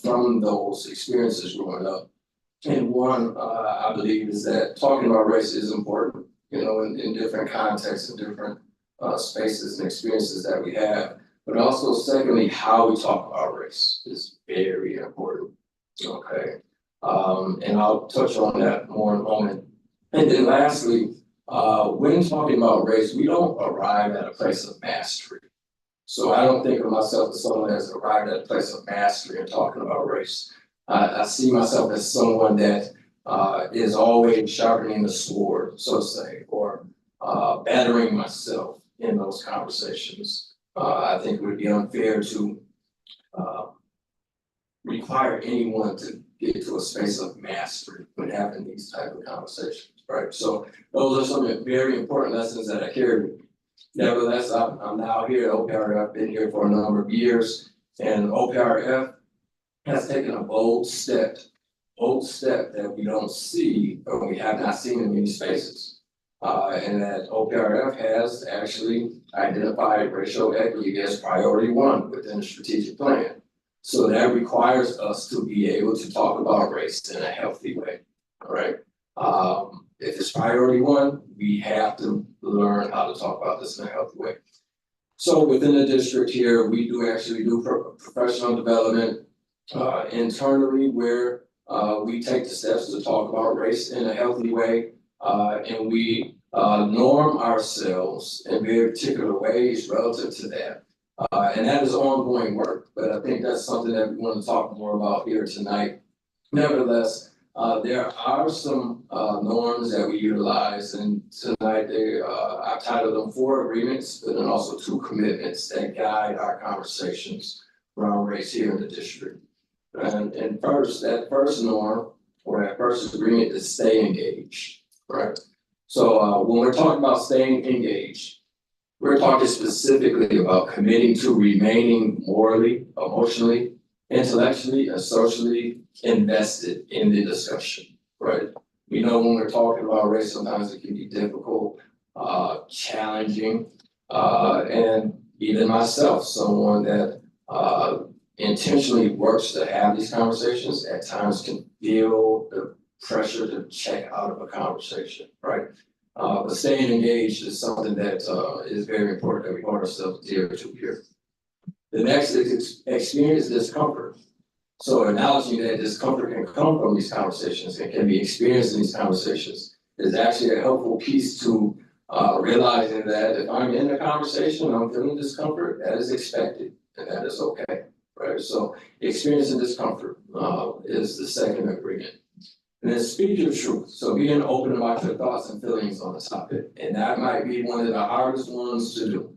from those experiences growing up. And one, I believe, is that talking about race is important, in different contexts and different spaces and experiences that we have. But also, secondly, how we talk about race is very important. Okay. And I'll touch on that more in a moment. And then lastly, when talking about race, we don't arrive at a place of mastery. So I don't think of myself as someone that's arrived at a place of mastery in talking about race. I see myself as someone that is always sharpening the sword, so to say, or bettering myself in those conversations. I think it would be unfair to require anyone to get to a space of mastery when having these type of conversations, right? So those are some very important lessons that I carry with me. Nevertheless, I'm now here at OPRF. I've been here for a number of years, and OPRF has taken a bold step that we don't see or we have not seen in many spaces. And that OPRF has actually identified racial equity as priority one within the strategic plan. So that requires us to be able to talk about race in a healthy way, all right? If it's priority one, we have to learn how to talk about this in a healthy way. So within the district here, we do actually do professional development internally where we take the steps to talk about race in a healthy way, and we norm ourselves in very particular ways relative to that. And that is ongoing work, but I think that's something that we want to talk more about here tonight. Nevertheless, there are some norms that we utilize, and tonight I've titled them 4 agreements, but then also 2 commitments that guide our conversations around race here in the district. And first, that first norm or that first agreement is stay engaged, right? So when we're talking about staying engaged, we're talking specifically about committing to remaining morally, emotionally, intellectually, and socially invested in the discussion, right? We know when we're talking about race, sometimes it can be difficult, challenging, and even myself, someone that intentionally works to have these conversations, at times can feel the pressure to check out of a conversation, right? But staying engaged is something that is very important that we hold ourselves dear to here. The next is experience discomfort. So acknowledging that discomfort can come from these conversations and can be experienced in these conversations is actually a helpful piece to realizing that if I'm in a conversation, I'm feeling discomfort, that is expected and that is okay, right? So experiencing discomfort is the second agreement. And then speak your truth. So being open about your thoughts and feelings on the topic. And that might be one of the hardest ones to do,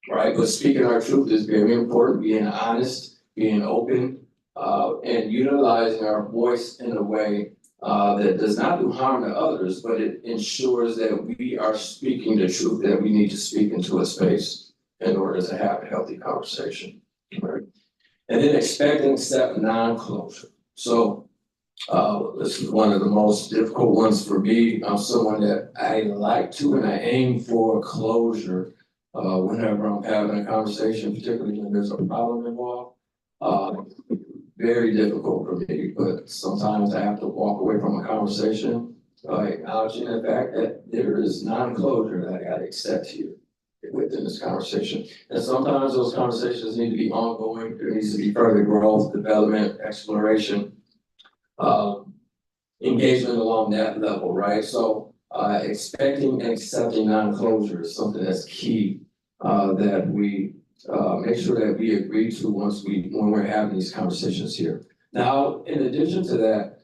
right? But speaking our truth is very important, being honest, being open, and utilizing our voice in a way that does not do harm to others, but it ensures that we are speaking the truth that we need to speak into a space in order to have a healthy conversation, right? And then expect and accept non-closure. So this is one of the most difficult ones for me. I'm someone that I like to and I aim for closure whenever I'm having a conversation, particularly when there's a problem involved. Very difficult for me, but sometimes I have to walk away from a conversation, acknowledging the fact that there is non-closure that I gotta accept here within this conversation. And sometimes those conversations need to be ongoing. There needs to be further growth, development, exploration. Engagement along that level, right? So expecting and accepting non-closure is something that's key that we make sure that we agree to when we're having these conversations here. Now, in addition to that,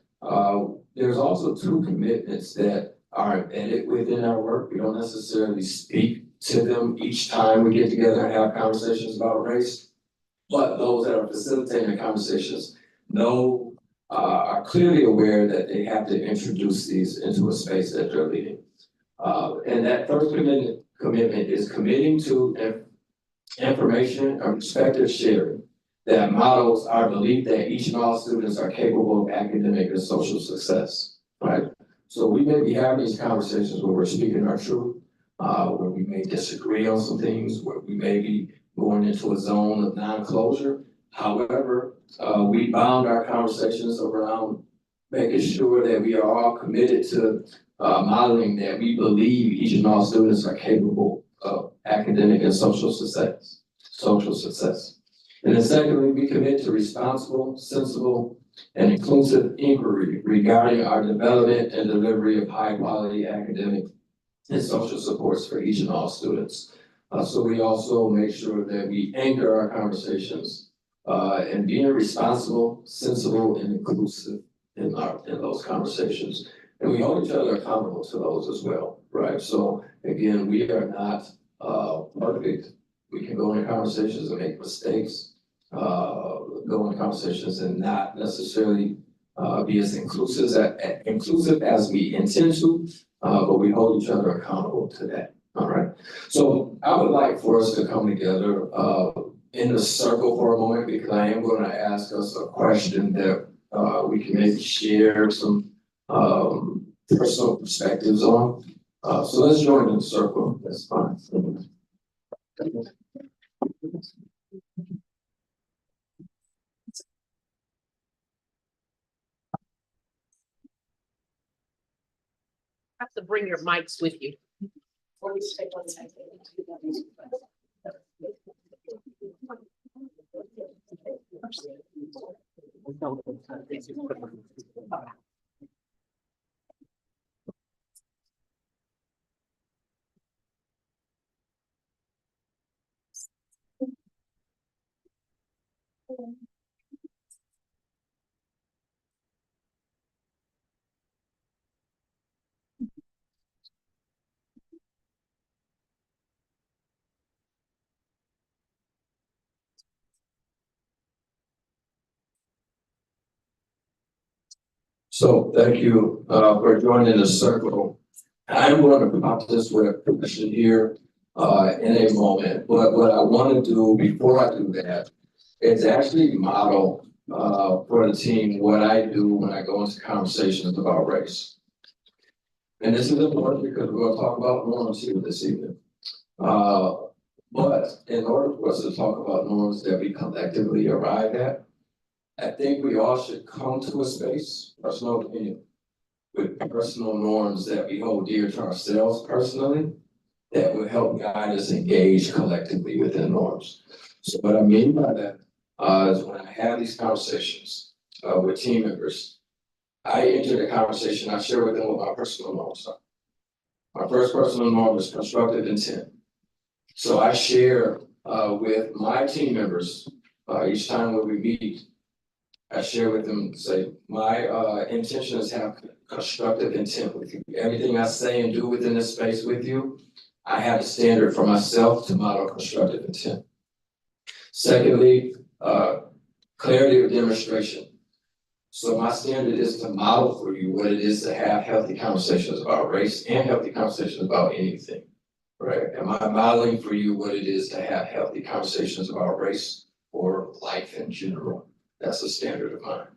there's also 2 commitments that are embedded within our work. We don't necessarily speak to them each time we get together and have conversations about race, but those that are facilitating the conversations know are clearly aware that they have to introduce these into a space that they're leading. And that first commitment is committing to information and perspective sharing that models our belief that each and all students are capable of academic and social success, right? So we may be having these conversations where we're speaking our truth, where we may disagree on some things, where we may be going into a zone of non-closure. However, we bound our conversations around making sure that we are all committed to modeling that we believe each and all students are capable of academic and social success. And then secondly, we commit to responsible, sensible, and inclusive inquiry regarding our development and delivery of high quality academic and social supports for each and all students. So we also make sure that we anchor our conversations and being responsible, sensible, and inclusive in those conversations. And we hold each other accountable to those as well, right? So again, we are not perfect. We can go into conversations and make mistakes, go into conversations and not necessarily be as inclusive as we intend to, but we hold each other accountable to that, all right? So I would like for us to come together in a circle for a moment, because I am going to ask us a question that we can maybe share some personal perspectives on. So let's join in the circle, that's fine. Have to bring your mics with you. So thank you for joining the circle. I'm going to pop this with a question here in a moment, but what I want to do before I do that is actually model for the team what I do when I go into conversations about race. And this is important because we're going to talk about norms here this evening. But in order for us to talk about norms that we collectively arrive at, I think we all should come to a space, personal opinion, with personal norms that we hold dear to ourselves personally, that will help guide us engage collectively within norms. So what I mean by that is when I have these conversations with team members, I enter the conversation, I share with them what my personal norms are. My first personal norm is constructive intent. So I share with my team members each time when we meet, I share with them, say, my intention is to have constructive intent with you. Everything I say and do within this space with you, I have a standard for myself to model constructive intent. Secondly, clarity of demonstration. So my standard is to model for you what it is to have healthy conversations about race and healthy conversations about anything, right? Am I modeling for you what it is to have healthy conversations about race or life in general? That's a standard of mine.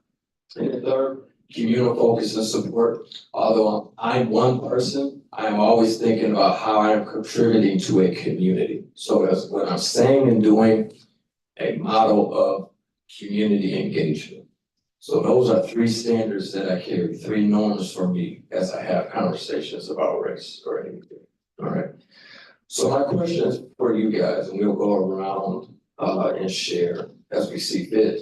And the third, communal focus and support. Although I'm one person, I'm always thinking about how I'm contributing to a community. So as what I'm saying and doing, a model of community engagement. So those are three standards that I carry, three norms for me as I have conversations about race or anything. All right. So my question is for you guys, and we'll go around and share as we see fit.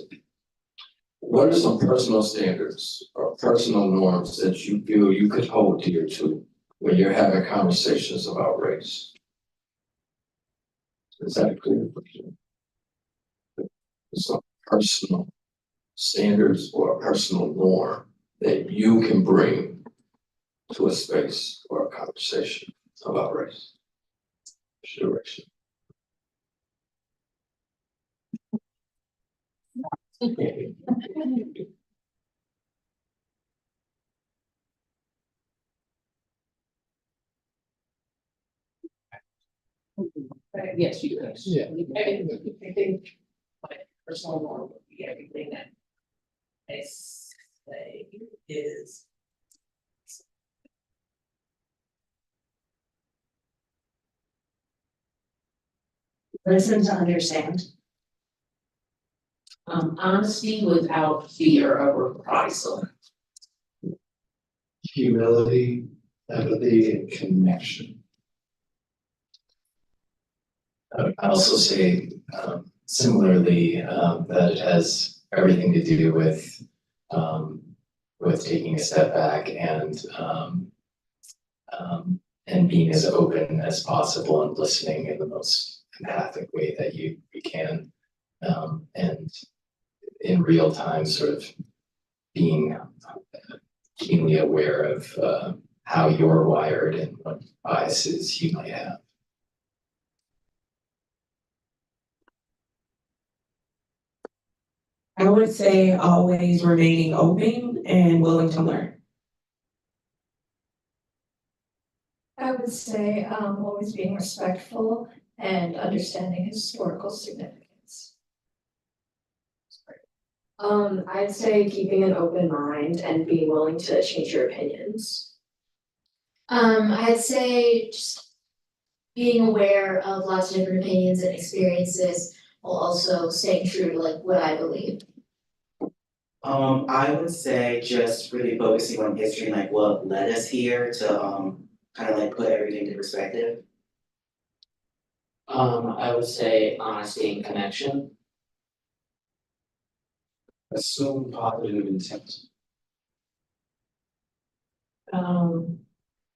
What are some personal standards or personal norms that you feel you could hold dear to when you're having conversations about race? Is that a clear question? Some personal standards or a personal norm that you can bring to a space or a conversation about race? Direction. Yes, you can. Yeah. I think my personal norm would be everything that I say is. Listen to understand. Honesty without fear of reprisal. Humility, empathy, and connection. I would also say similarly that it has everything to do with taking a step back and being as open as possible and listening in the most empathic way that you can, and in real time sort of being keenly aware of how you're wired and what biases you might have. I would say always remaining open and willing to learn. I would say always being respectful and understanding historical significance. I'd say keeping an open mind and being willing to change your opinions. I'd say just being aware of lots of different opinions and experiences while also staying true to like what I believe. I would say just really focusing on history and like what led us here to kind of like put everything into perspective. I would say honesty and connection. Assume positive intent.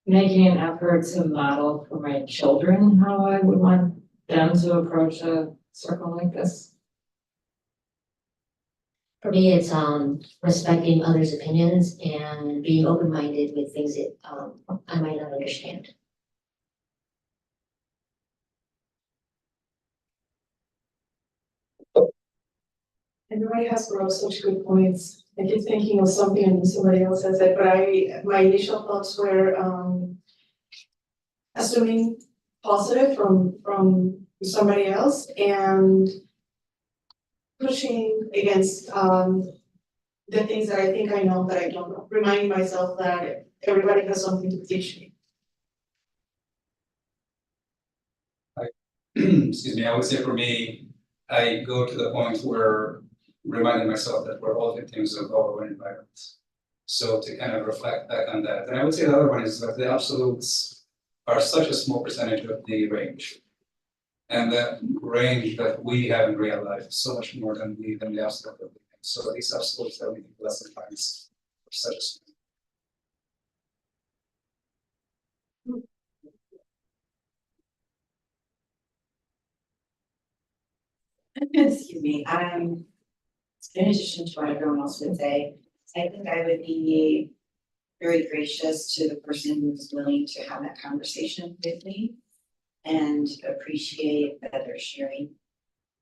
Making an effort to model for my children how I would want them to approach a circle like this. For me, it's respecting others' opinions and being open-minded with things that I might not understand. Everybody has brought up such good points. I keep thinking of something and somebody else has it, but my initial thoughts were assuming positive from somebody else and pushing against the things that I think I know that I don't know, reminding myself that everybody has something to teach me. Excuse me, I would say for me, I go to the point where reminding myself that we're all victims of our own environment. So to kind of reflect back on that. And I would say the other one is that the absolutes are such a small percentage of the range. And that range that we have in real life is so much more than the absolute of everything. So these absolutes that we think less than times are such a small. Excuse me, in addition to what everyone else would say, I think I would be very gracious to the person who's willing to have that conversation with me and appreciate that they're sharing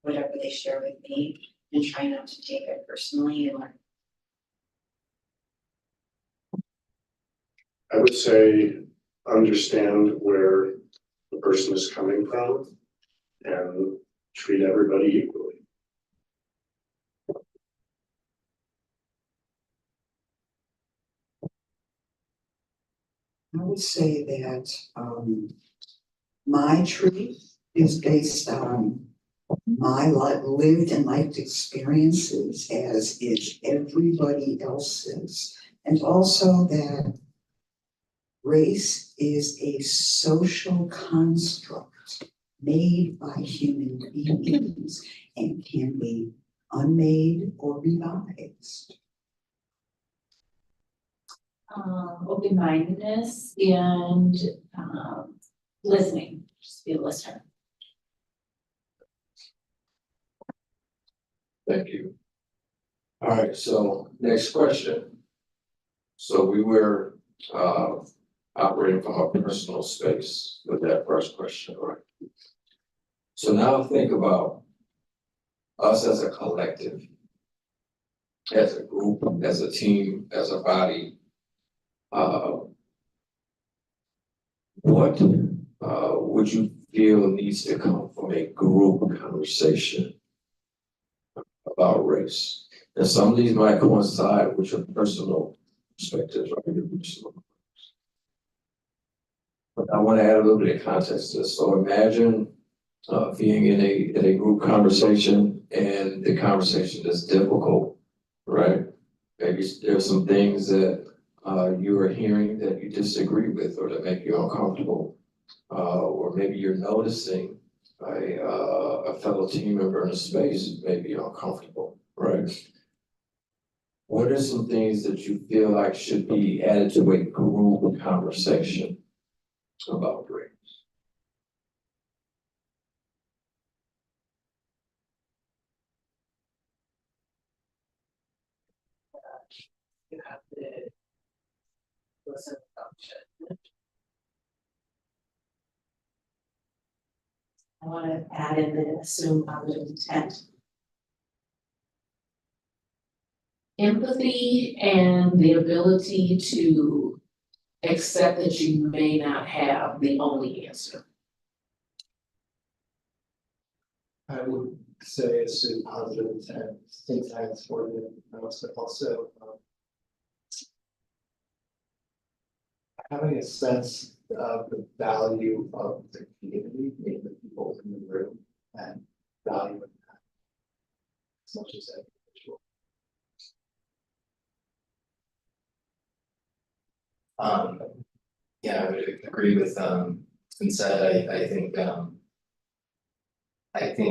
whatever they share with me and try not to take it personally and learn. I would say understand where the person is coming from and treat everybody equally. I would say that my truth is based on my lived and lived experiences, as is everybody else's. And also that race is a social construct made by human beings and can be unmade or revised. Open-mindedness and listening, just be a listener. Thank you. All right, so next question. So we were operating from a personal space with that first question, right? So now think about us as a collective, as a group, as a team, as a body. What would you feel needs to come from a group conversation about race? And some of these might coincide with your personal perspectives, right? Your personal. But I want to add a little bit of context to this. So imagine being in a group conversation and the conversation is difficult, right? Maybe there's some things that you are hearing that you disagree with or that make you uncomfortable. Or maybe you're noticing a fellow team member in a space may be uncomfortable, right? What are some things that you feel like should be added to a group conversation about race? You have to listen without judgment. I want to add in the assume positive intent. Empathy and the ability to accept that you may not have the only answer. I would say assume positive intent, sometimes for the most, but also having a sense of the value of the community, maybe the people in the room, and valuing that as much as individual. Yeah, I would agree with been said. I think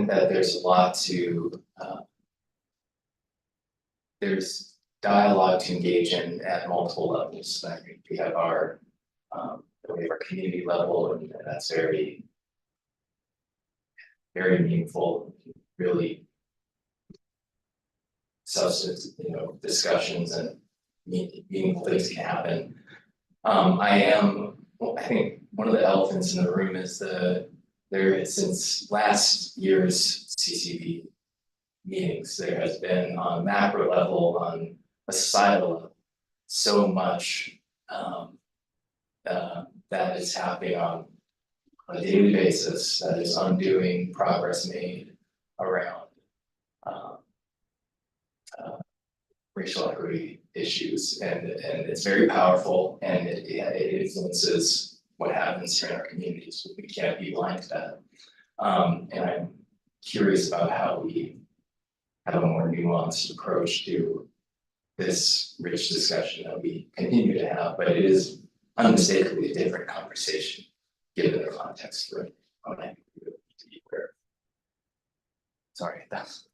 that there's a lot to there's dialogue to engage in at multiple levels. I think we have our community level, and that's very meaningful, really substantive, discussions and meaningful things can happen. I think one of the elephants in the room is since last year's CCB meetings, there has been on a macro level, on a societal level, so much that is happening on a daily basis that is undoing progress made around racial equity issues, and it's very powerful, and it influences what happens here in our communities. We can't be blind to that. And I'm curious about how we have a more nuanced approach to this rich discussion that we continue to have, but it is unmistakably a different conversation given the context for it. Sorry, that's.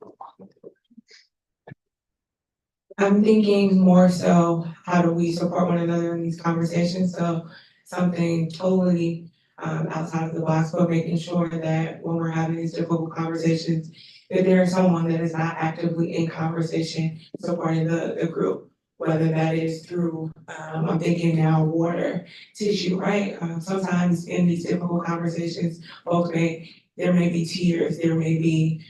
I'm thinking more so, how do we support one another in these conversations? So something totally outside of the box, but making sure that when we're having these difficult conversations, that there is someone that is not actively in conversation supporting the group, whether that is through, I'm thinking now water, tissue, right? Sometimes in these difficult conversations, there may be tears, there may be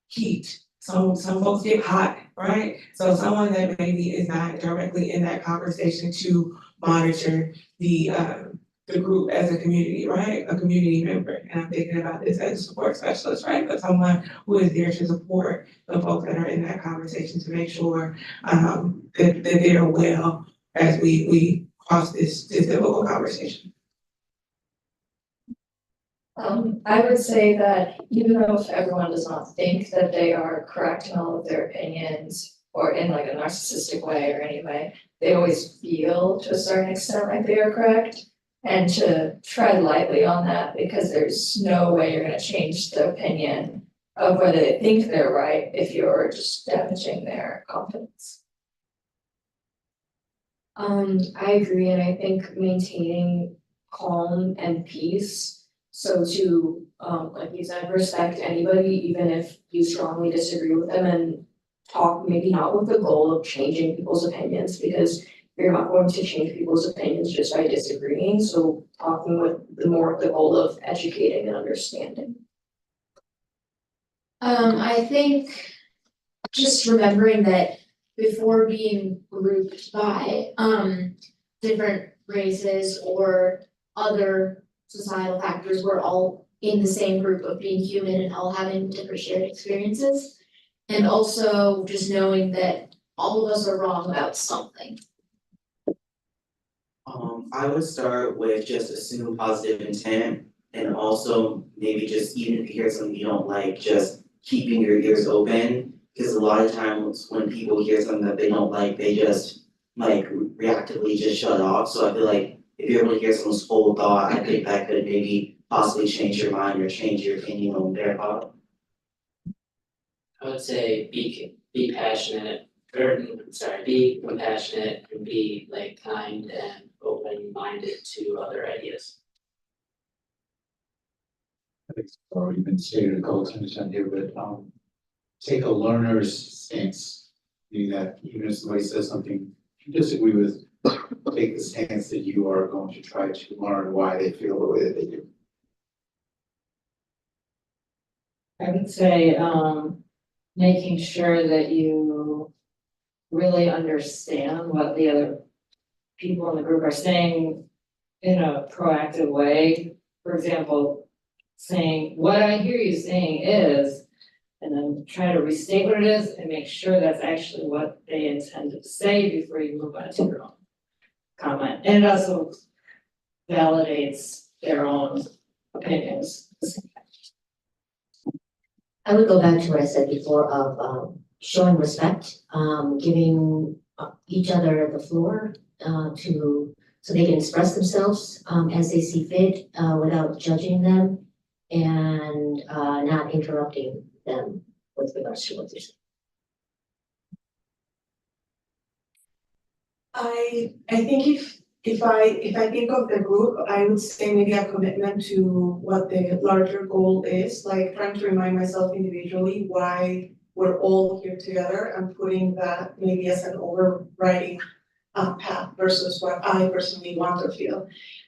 heat. Some folks get hot, right? So someone that maybe is not directly in that conversation to monitor the group as a community, right? A community member. And I'm thinking about this as a support specialist, right? But someone who is there to support the folks that are in that conversation to make sure that they're well as we cross this difficult conversation. I would say that even though if everyone does not think that they are correct in all of their opinions or in like a narcissistic way or any way, they always feel to a certain extent like they are correct, and to tread lightly on that, because there's no way you're gonna change the opinion of whether they think they're right if you're just damaging their confidence. I agree, and I think maintaining calm and peace. So to, like you said, respect anybody, even if you strongly disagree with them, and talk maybe not with the goal of changing people's opinions, because you're not going to change people's opinions just by disagreeing. So talking with the goal of educating and understanding. I think just remembering that before being grouped by different races or other societal factors, we're all in the same group of being human and all having different shared experiences. And also just knowing that all of us are wrong about something. I would start with just assume positive intent and also maybe just even if you hear something you don't like, just keeping your ears open. Because a lot of times when people hear something that they don't like, they just like reactively just shut off. So I feel like if you're able to hear someone's whole thought, I think that could maybe possibly change your mind or change your opinion on their thought. I would say be passionate, or be compassionate and be like kind and open-minded to other ideas. I think it's already been stated a couple times on here, but take a learner's stance. Meaning that even if somebody says something you disagree with, take the stance that you are going to try to learn why they feel the way that they do. I would say, making sure that you really understand what the other people in the group are saying in a proactive way. For example, saying, what I hear you saying is, and then try to restate what it is and make sure that's actually what they intended to say before you move on to your own comment. And it also validates their own opinions. I would go back to what I said before of showing respect, giving each other the floor so they can express themselves as they see fit without judging them and not interrupting them with regards to what they're saying. I think if I think of the group, I would say maybe a commitment to what the larger goal is, like trying to remind myself individually why we're all here together and putting that maybe as an overriding path versus what I personally want to feel.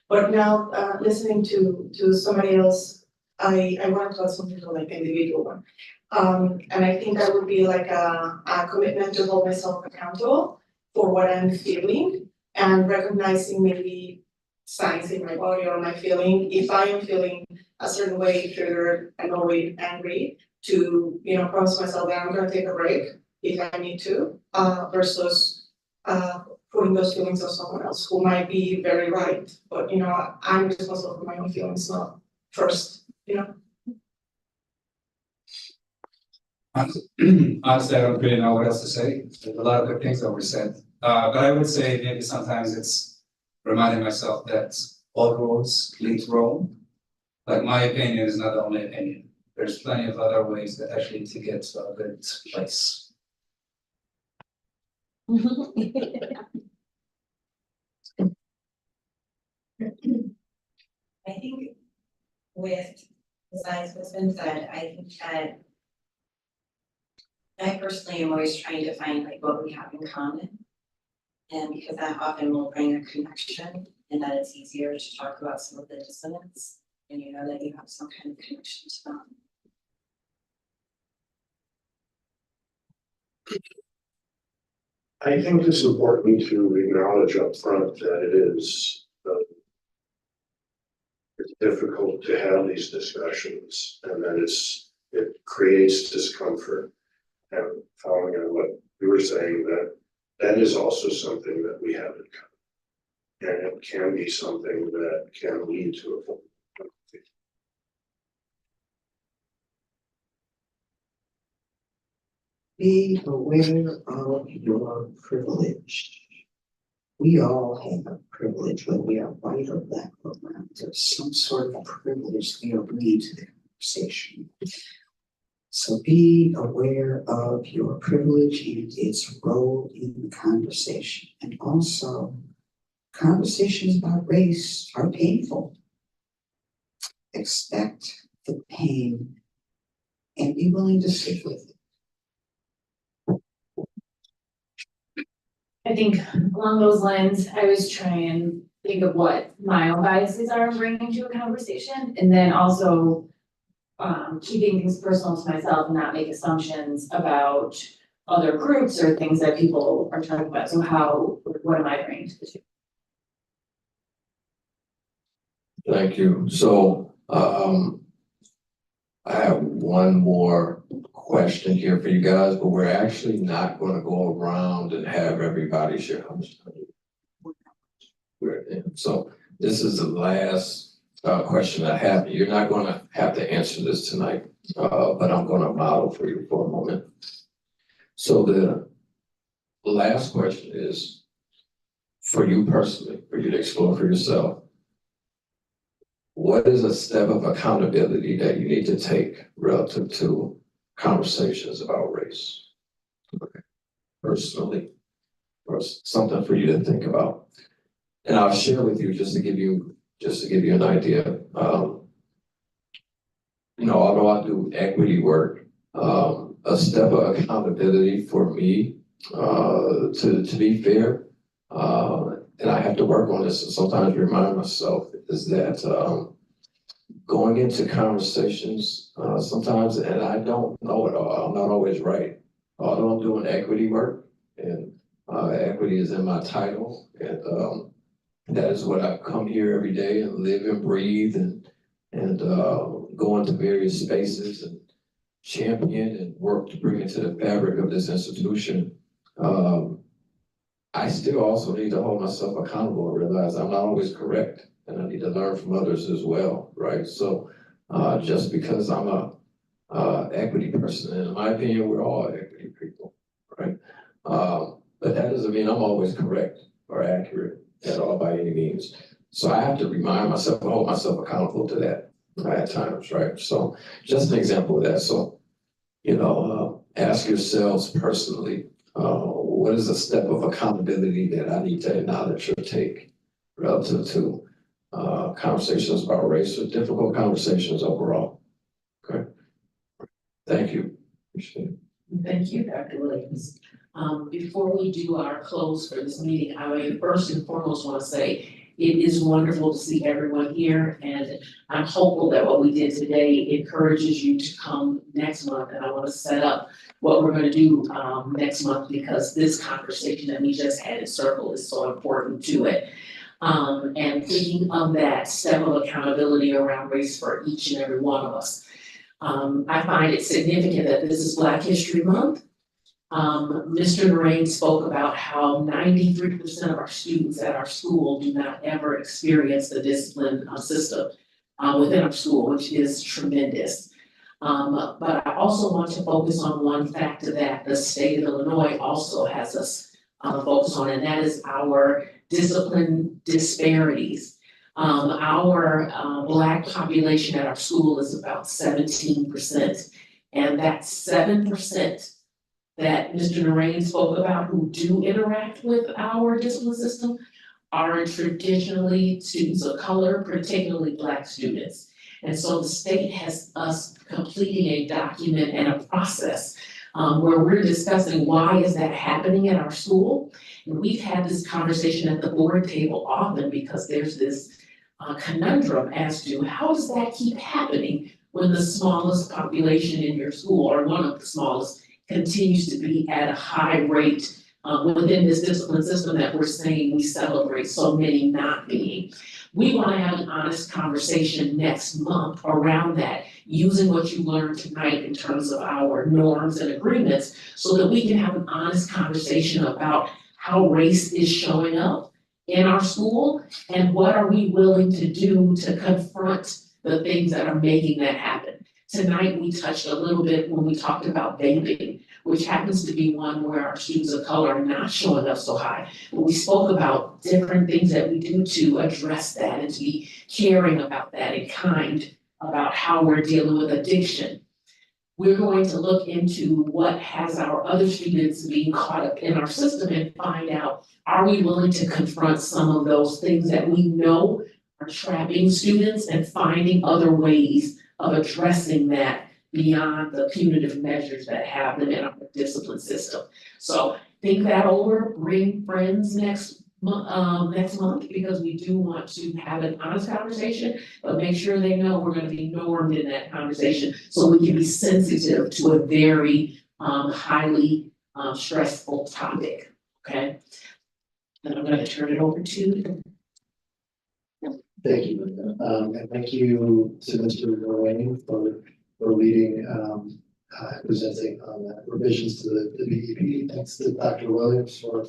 But now listening to somebody else, I want to add something to like the individual one. And I think that would be like a commitment to hold myself accountable for what I'm feeling and recognizing maybe signs in my body or my feeling. If I am feeling a certain way, triggered, annoyed, angry, to promise myself that I'm gonna take a break if I need to, versus putting those feelings on someone else who might be very right. But I'm responsible for my own feelings, not first, Honestly, I don't really know what else to say. There's a lot of good things that were said. But I would say maybe sometimes it's reminding myself that all roads lead to Rome. Like my opinion is not the only opinion. There's plenty of other ways that actually to get to a good place. I think besides what's been said, I think that I personally am always trying to find like what we have in common. And because that often will bring a connection and that it's easier to talk about some of the dissonance and that you have some kind of connection to them. I think it's important to acknowledge up front that it's difficult to have these discussions and that it creates discomfort. And following on what you were saying, that is also something that we have in common. And it can be something that can lead to a form of conflict. Be aware of your privilege. We all have a privilege, whether we are white or black or brown. There's some sort of privilege they are bringing to the conversation. So be aware of your privilege and its role in the conversation. And also, conversations about race are painful. Expect the pain and be willing to sit with it. I think along those lines, I was trying and think of what my own biases are bringing to a conversation, and then also keeping things personal to myself and not make assumptions about other groups or things that people are talking about. So what am I bringing to the table? Thank you. So, I have one more question here for you guys, but we're actually not gonna go around and have everybody share. How much time? So this is the last question I have. You're not gonna have to answer this tonight, but I'm gonna model for you for a moment. So the last question is for you personally, for you to explore for yourself. What is a step of accountability that you need to take relative to conversations about race? Okay. Personally, or something for you to think about. And I'll share with you just to give you an idea. Although I do equity work, a step of accountability for me, to be fair, and I have to work on this and sometimes remind myself is that going into conversations sometimes, and I don't know it all, I'm not always right. Although I'm doing equity work and equity is in my title, and that is what I come here every day and live and breathe and go into various spaces and champion and work to bring into the fabric of this institution. I still also need to hold myself accountable and realize I'm not always correct and I need to learn from others as well, right? So just because I'm a equity person, and in my opinion, we're all equity people, right? But that doesn't mean I'm always correct or accurate at all by any means. So I have to remind myself and hold myself accountable to that at times, right? So just an example of that. So, ask yourselves personally, what is a step of accountability that I need to acknowledge or take relative to conversations about race or difficult conversations overall? Okay. Thank you. Appreciate it. Thank you, Dr. Williams. Before we do our close for this meeting, I would first and foremost want to say it is wonderful to see everyone here, and I'm hopeful that what we did today encourages you to come next month. And I want to set up what we're going to do next month, because this conversation that we just had in circle is so important to it. And thinking of that step of accountability around race for each and every one of us. I find it significant that this is Black History Month. Mr. Narain spoke about how 93% of our students at our school do not ever experience the discipline system within our school, which is tremendous. But I also want to focus on one factor that the state of Illinois also has us focus on, and that is our discipline disparities. Our Black population at our school is about 17%, and that 7% that Mr. Narain spoke about who do interact with our discipline system are traditionally students of color, particularly Black students. And so the state has us completing a document and a process where we're discussing why is that happening at our school. And we've had this conversation at the board table often because there's this conundrum as to how does that keep happening when the smallest population in your school, or one of the smallest, continues to be at a high rate within this discipline system that we're saying we celebrate so many not being. We want to have an honest conversation next month around that, using what you learned tonight in terms of our norms and agreements, so that we can have an honest conversation about how race is showing up in our school and what are we willing to do to confront the things that are making that happen. Tonight, we touched a little bit when we talked about vaping, which happens to be one where our students of color are not showing up so high. But we spoke about different things that we do to address that and to be caring about that and kind about how we're dealing with addiction. We're going to look into what has our other students being caught up in our system and find out, are we willing to confront some of those things that we know are trapping students and finding other ways of addressing that beyond the punitive measures that have them in our discipline system. So think that over, bring friends next month, because we do want to have an honest conversation, but make sure they know we're going to be normed in that conversation so we can be sensitive to a very highly stressful topic, okay? And I'm going to turn it over to Thank you, Linda. And thank you to Mr. Rowan for leading, presenting on the revisions to the BEP. Thanks to Dr. Williams for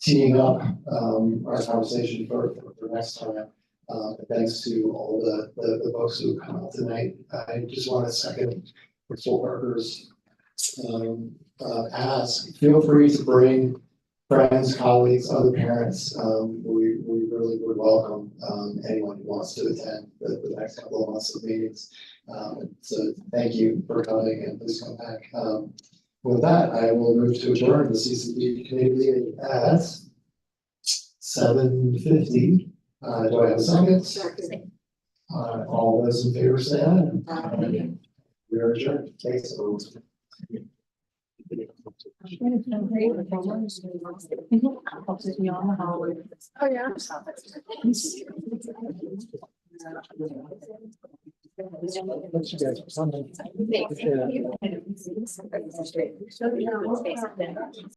teeing up, our conversation for next time. And thanks to all the folks who come out tonight. I just want to second for full workers, ask, feel free to bring friends, colleagues, other parents. We really would welcome, anyone who wants to attend the next couple of months of meetings. So thank you for coming and please come back. With that, I will move to adjourn the CCD committee meeting at 7:50. Do I have a second? All those in favor say aye. We are adjourned. Thanks, everyone. Oh, yeah.